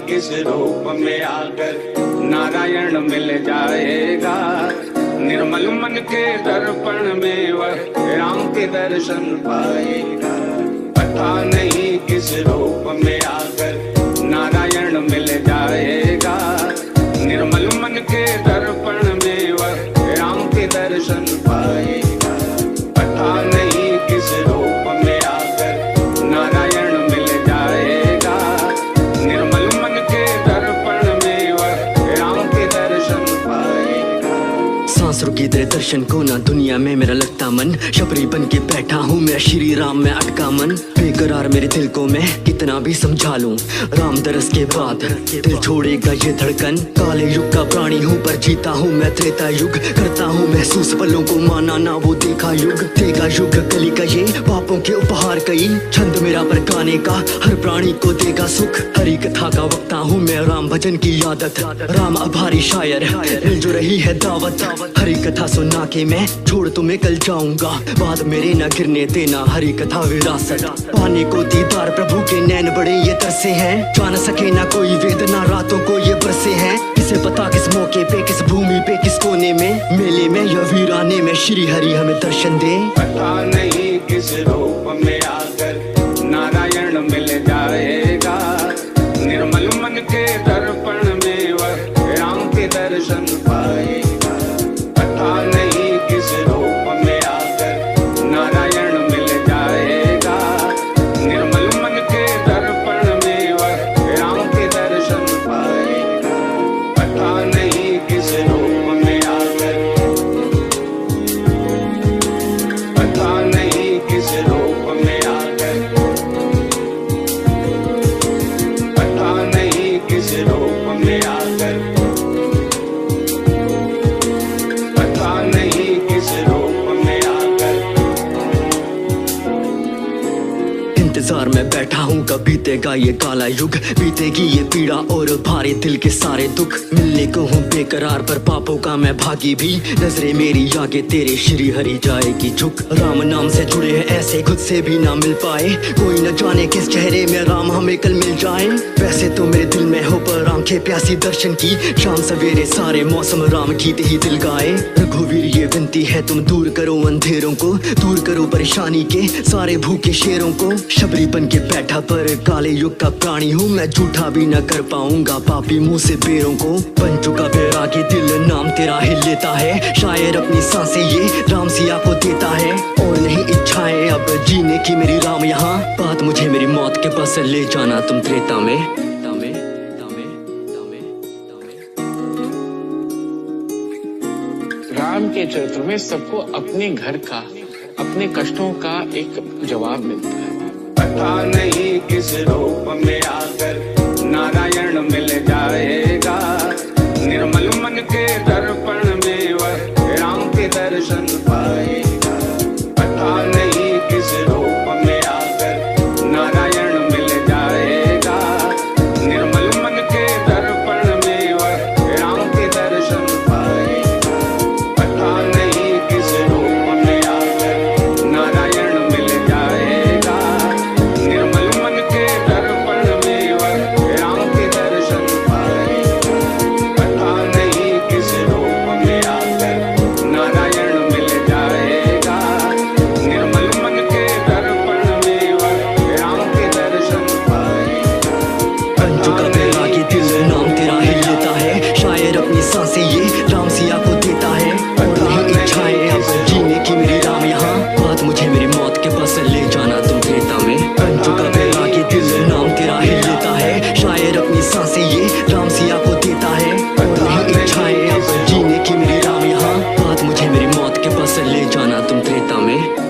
किस रूप में आकर नारायण मिल जाएगा। निर्मल मन के दर्पण में वह राम के दर्शन पाएगा। पता नहीं किस रूप में आकर नारायण मिल जाएगा। निर्मल मन के दर्पण में वह राम के दर्शन पाएगा। पता नहीं किस रूप में आकर नारायण मिल जाएगा। निर्मल मन के दर्पण में वह राम के दर्शन पाएगा। सांस रुकी तेरे दर्शन को ना दुनिया में मेरा लगता मन, शबरी बन के बैठा हूँ मेरा श्री राम में अटका मन। बेकरार मेरे दिल को मैं कितना भी समझा लूं, राम दरस के बाद दिल छोड़ेगा ये धड़कन। काले युग का प्राणी हूँ पर जीता हूँ मैं त्रेता युग, करता हूँ महसूस पलों को माना ना वो देखा युग। देगा युग कली का ये पापों के उपहार कई, छंद मेरा पर गाने का हर प्राणी को देगा सुख। हरी कथा का वक्ता हूँ मैं राम भजन की आदत, राम आभारी शायर मिल जो रही है दावत। हरी कथा सुना के मैं छोड़ तुम्हें कल जाऊंगा, बाद मेरे न गिरने देना हरी कथा विरासत। पाने को दीदार प्रभु के नैन बड़े ये तरसे हैं, जान सके ना कोई वेदना रातों को ये बरसे हैं। किसे पता किस मौके पे किस भूमि पे किस कोने में, मेले में या वीराने में श्री हरि हमें दर्शन दे। पता नहीं किस रूप में आकर नारायण मिल जाएगा। निर्मल मन के दर्पण में वह राम के दर्शन पाएगा। पता नहीं किस रूप में आकर नारायण मिल जाएगा। निर्मल मन के दर्पण में वह राम के दर्शन पाएगा। पता नहीं किस रूप में आकर, पता नहीं किस रूप में आकर, पता नहीं किस रूप में आकर, पता नहीं किस रूप में आकर। इंतजार में बैठा हूँ कब बीतेगा ये काला युग, बीतेगी ये पीड़ा और भारे दिल के सारे दुख। मिलने को हूँ बेकरार पर पापों का मैं भागी भी, नजरे मेरी आगे तेरे श्री हरि जाएगी झुक। राम नाम से जुड़े हैं ऐसे खुद से भी ना मिल पाए, कोई न जाने किस चेहरे में राम हमें कल मिल जाए। वैसे तो मेरे दिल में हो पर आंखें प्यासी दर्शन की, शाम सवेरे सारे मौसम राम गीत ही दिल गाए। रघुवीर ये विनती है तुम दूर करो अंधेरों को, दूर करो परेशानी के सारे भूखे शेरों को। शबरी बन के बैठा पर काले युग का प्राणी हूँ मैं, झूठा भी न कर पाऊंगा पापी मुंह से पैरों को। बन चुका बैरागी दिल नाम तेरा ही लेता है, शायर अपनी सांसें ये राम सिया को देता है। और नहीं इच्छाएं अब जीने की मेरी राम यहाँ, बात मुझे मेरी मौत के पास ले जाना तुम त्रेता में। राम के चरित्र में सबको अपने घर का, अपने कष्टों का एक जवाब मिलता है। पता नहीं किस रूप में आकर नारायण मिल जाएगा। निर्मल मन के दर्पण में वह राम के दर्शन पाएगा। पता नहीं किस रूप में आकर नारायण मिल जाएगा। निर्मल मन के दर्पण में वह राम के दर्शन पाएगा। पता नहीं किस रूप में आकर नारायण मिल जाएगा। निर्मल मन के दर्पण में वह राम के दर्शन पाएगा। पता नहीं किस रूप में आकर नारायण मिल जाएगा। निर्मल मन के दर्पण में वह राम के दर्शन पाएगा। बन चुका बैरागी दिल नाम तेरा ही लेता है, शायर अपनी सांसें ये राम सिया को देता है। और नहीं इच्छाएं अब जीने की मेरी राम यहाँ, बात मुझे मेरी मौत के पास ले जाना तुम त्रेता में। बन चुका बैरागी दिल नाम तेरा ही लेता है, शायर अपनी सांसें ये राम सिया को देता है। और नहीं इच्छाएं अब जीने की मेरी राम यहाँ, बात मुझे मेरी मौत के पास ले जाना तुम त्रेता में।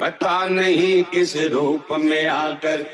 पता नहीं किस रूप में आकर,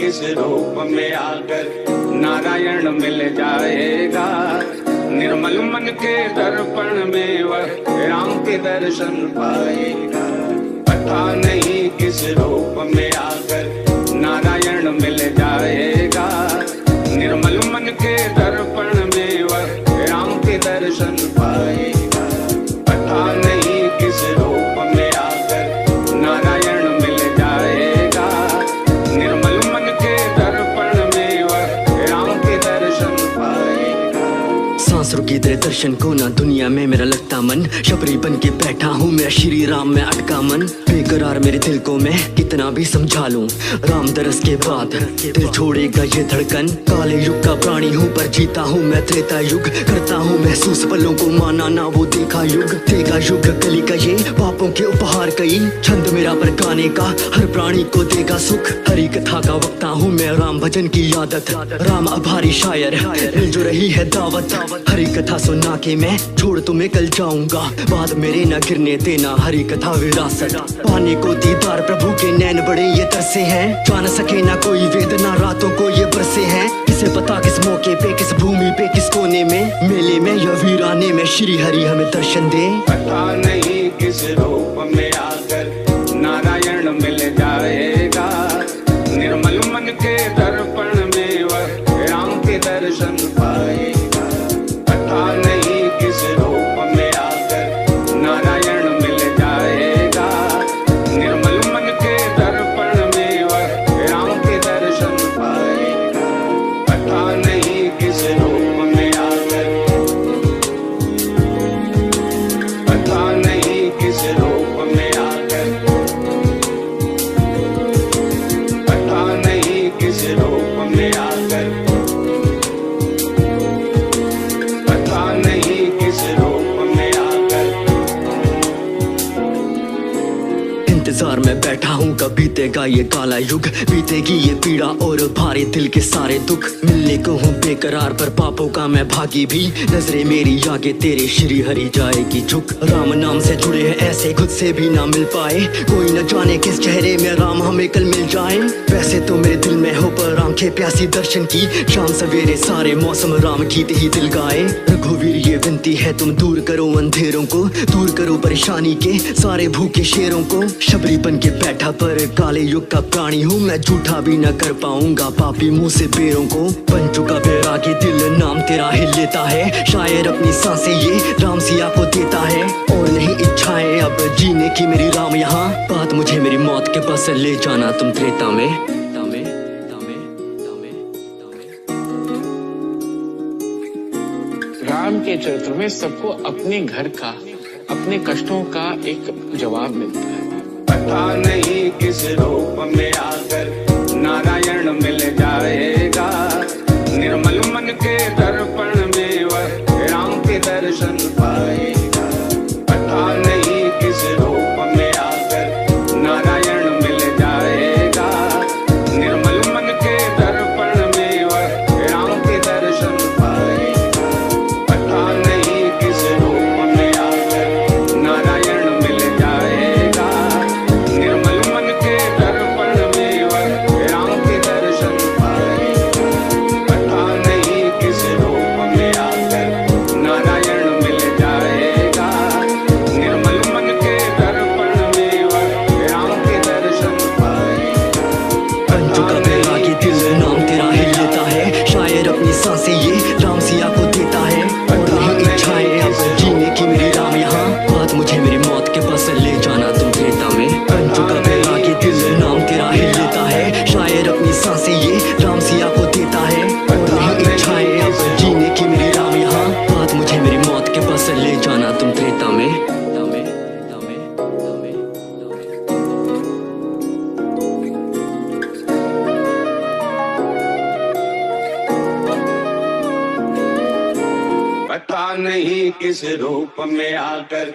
किस रूप में आकर नारायण मिल जाएगा। निर्मल मन के दर्पण में वह राम के दर्शन पाएगा। पता नहीं किस रूप में आकर नारायण मिल जाएगा। निर्मल मन के दर्पण में वह राम के दर्शन पाएगा। पता नहीं किस रूप में आकर नारायण मिल जाएगा। निर्मल मन के दर्पण में वह राम के दर्शन पाएगा। सांसों की तेरे दर्शन को ना दुनिया में मेरा लगता मन, शबरी बन के बैठा हूँ मैं श्री राम में अटका मन। बेकरार मेरे दिल को मैं कितना भी समझा लूं, राम दरस के बाद दिल छोड़ेगा ये धड़कन। काले युग का प्राणी हूँ पर जीता हूँ मैं त्रेता युग, करता हूँ महसूस पलों को माना ना वो देखा युग। देखा युग कली का ये पापों के उपहार कई, छंद मेरा पर गाने का हर प्राणी को देगा सुख। हरी कथा का वक्ता हूँ मैं राम भजन की आदत, राम आभारी शायर मिल जो रही है दावत। हरी कथा सुना के मैं छोड़ तुम्हें कल जाऊंगा, बाद मेरे न गिरने देना हरी कथा विरासत। पाने को दीदार प्रभु के नैन बड़े ये तरसे हैं, जान सके ना कोई वेदना रातों को ये बरसे हैं। किसे पता किस मौके पे किस भूमि पे किस कोने में, मेले में या वीराने में श्री हरि हमें दर्शन दे। पता नहीं किस रूप में आकर नारायण मिल जाएगा। निर्मल मन के दर्पण में वह राम के दर्शन पाएगा। पता नहीं किस रूप में आकर नारायण मिल जाएगा। निर्मल मन के दर्पण में वह राम के दर्शन पाएगा। पता नहीं किस रूप में आकर, पता नहीं किस रूप में आकर, पता नहीं किस रूप में आकर, पता नहीं किस रूप में आकर। इंतजार में बैठा हूँ कब बीतेगा ये काला युग, बीतेगी ये पीड़ा और भारी दिल के सारे दुख। मिलने को हूँ बेकरार पर पापों का मैं भागी भी, नजरे मेरी आगे तेरे श्री हरि जाएगी झुक। राम नाम से जुड़े हैं ऐसे खुद से भी ना मिल पाए, कोई न जाने किस चेहरे में राम हमें कल मिल जाए। वैसे तो मेरे दिल में हो पर आंखें प्यासी दर्शन की, शाम सवेरे सारे मौसम राम गीत ही दिल गाए। रघुवीर ये विनती है तुम दूर करो अंधेरों को, दूर करो परेशानी के सारे भूखे शेरों को। शबरी बन के बैठा पर काले युग का प्राणी हूँ मैं, झूठा भी न कर पाऊंगा पापी मुंह से बेरों को। बन चुका बैरागी दिल नाम तेरा ही लेता है, शायर अपनी सांसें ये राम सिया को देता है। और नहीं इच्छाएं अब जीने की मेरी राम यहाँ, बात मुझे मेरी मौत के बस ले जाना तुम त्रेता में। राम के चरित्र में सबको अपने घर का, अपने कष्टों का एक जवाब मिलता है। पता नहीं किस रूप में आकर नारायण मिल जाएगा। निर्मल मन के दर्पण में वह राम के दर्शन पाएगा। पता नहीं किस रूप में आकर नारायण मिल जाएगा। निर्मल मन के दर्पण में वह राम के दर्शन पाएगा। पता नहीं किस रूप में आकर नारायण मिल जाएगा। निर्मल मन के दर्पण में वह राम के दर्शन पाएगा। पता नहीं किस रूप में आकर नारायण मिल जाएगा। निर्मल मन के दर्पण में वह राम के दर्शन पाएगा। बन चुका बैरागी दिल नाम तेरा ही लेता है, शायर अपनी सांसें ये राम सिया को देता है। और नहीं इच्छाएं अब जीने की मेरी राम यहाँ, बात मुझे मेरी मौत के बस ले जाना तुम त्रेता में। बन चुका बैरागी दिल नाम तेरा ही लेता है, शायर अपनी सांसें ये राम सिया को देता है। और नहीं इच्छाएं अब जीने की मेरी राम यहाँ, बात मुझे मेरी मौत के बस ले जाना तुम त्रेता में। पता नहीं किस रूप में आकर,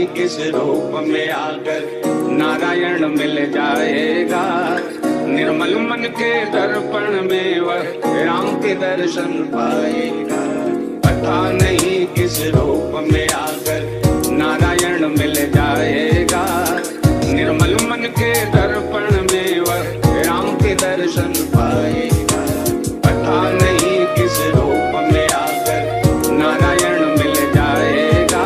नहीं किस रूप में आकर नारायण मिल जाएगा। निर्मल मन के दर्पण में वह राम के दर्शन पाएगा। पता नहीं किस रूप में आकर नारायण मिल जाएगा। निर्मल मन के दर्पण में वह राम के दर्शन पाएगा। पता नहीं किस रूप में आकर नारायण मिल जाएगा।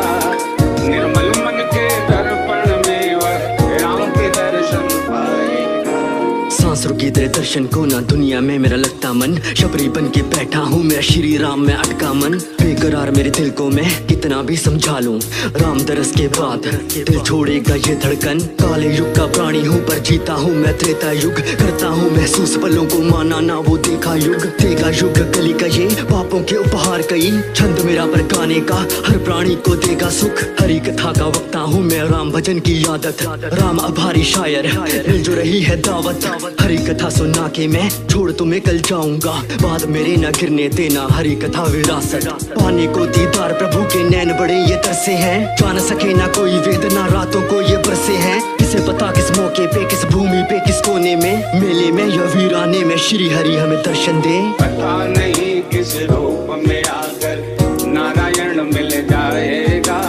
निर्मल मन के दर्पण में वह राम के दर्शन पाएगा। सांस रुकी तेरे दर्शन को ना दुनिया में मेरा लगता मन, शबरी बन के बैठा हूँ मेरा श्री राम में अटका मन। बेकरार मेरे दिल को मैं कितना भी समझा लूं, राम दरस के बाद दिल छोड़ेगा ये धड़कन। काले युग का प्राणी हूँ पर जीता हूँ मैं त्रेता युग, करता हूँ महसूस पलों को माना ना वो देखा युग। देखा युग कली का ये पापों के उपहार कई, छंद मेरा पर गाने का हर प्राणी को देगा सुख। हरी कथा का वक्ता हूँ मैं राम भजन की आदत, राम आभारी शायर मिल जो रही है दावत। हरी कथा सुना के मैं छोड़ तुम्हें कल जाऊंगा, बाद मेरे न गिरने देना हरी कथा विरासत। पाने को दीदार प्रभु के नैन बड़े ये तरसे हैं, जान सके ना कोई वेदना रातों को ये बरसे हैं। किसे पता किस मौके पे किस भूमि पे किस कोने में, मेले में या वीराने में श्री हरि हमें दर्शन दे। पता नहीं किस रूप में आकर नारायण मिल जाएगा।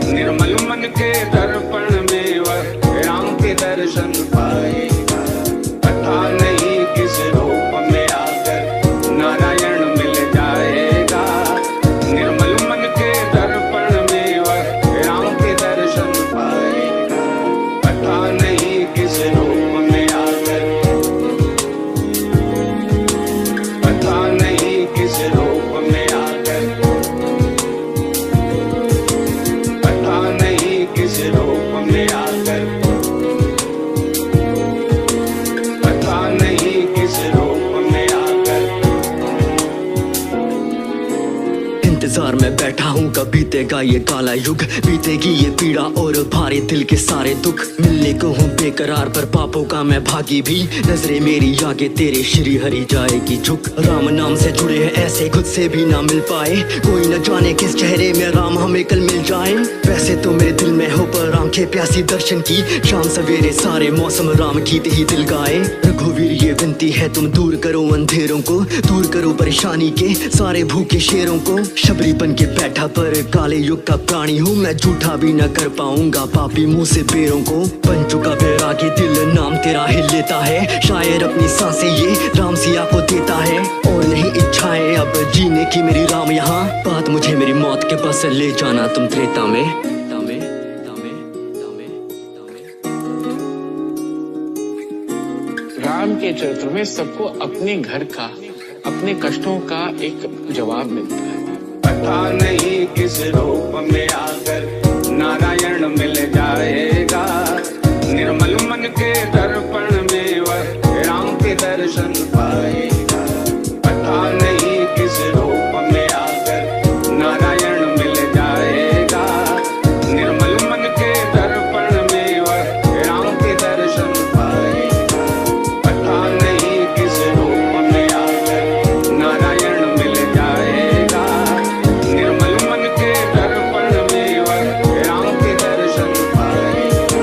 निर्मल मन के दर्पण में वह राम के दर्शन पाएगा। पता नहीं किस रूप में आकर नारायण मिल जाएगा। निर्मल मन के दर्पण में वह राम के दर्शन पाएगा। पता नहीं किस रूप में आकर, पता नहीं किस रूप में आकर, पता नहीं किस रूप में आकर, पता नहीं किस रूप में आकर। इंतजार में बैठा हूँ कब बीतेगा ये काला युग, बीतेगी ये पीड़ा और भारे दिल के सारे दुख। मिलने को हूँ बेकरार पर पापों का मैं भागी भी, नजरे मेरी आगे तेरे श्री हरि जाएगी झुक। राम नाम से जुड़े हैं ऐसे खुद से भी ना मिल पाए, कोई न जाने किस चेहरे में राम हमें कल मिल जाए। वैसे तो मेरे दिल में हो पर आंखें प्यासी दर्शन की, शाम सवेरे सारे मौसम राम गीत ही दिल गाए। रघुवीर ये विनती है तुम दूर करो अंधेरों को, दूर करो परेशानी के सारे भूखे शेरों को। शबरी बन के बैठा पर काले युग का प्राणी हूँ मैं, झूठा भी न कर पाऊंगा पापी मुंह से बेरों को। बन चुका बैरागी दिल नाम तेरा ही लेता है, शायर अपनी सांसें ये राम सिया को देता है। और नहीं इच्छाएं अब जीने की मेरी राम यहाँ, बात मुझे मेरी मौत के पास ले जाना तुम त्रेता में। राम के चरित्र में सबको अपने घर का, अपने कष्टों का एक जवाब मिलता है। पता नहीं किस रूप में आकर नारायण मिल जाएगा। निर्मल मन के दर्पण में वह राम के दर्शन पाएगा। पता नहीं किस रूप में आकर नारायण मिल जाएगा। निर्मल मन के दर्पण में वह राम के दर्शन पाएगा। पता नहीं किस रूप में आकर नारायण मिल जाएगा। निर्मल मन के दर्पण में वह राम के दर्शन पाएगा।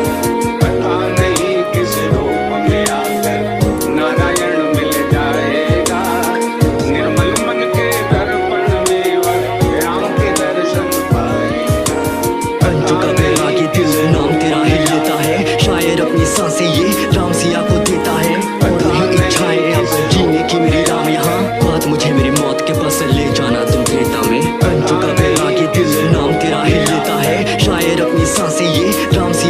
पता नहीं किस रूप में आकर नारायण मिल जाएगा। निर्मल मन के दर्पण में वह राम के दर्शन पाएगा। बन चुका बैरागी दिल नाम तेरा ही लेता है, शायर अपनी सांसें ये राम सिया को देता है। और नहीं इच्छाएं अब जीने की मेरी राम यहाँ, बात मुझे मेरी मौत के पास ले जाना तुम त्रेता में। बन चुका बैरागी दिल नाम तेरा ही लेता है, शायर अपनी सांसें ये राम सिया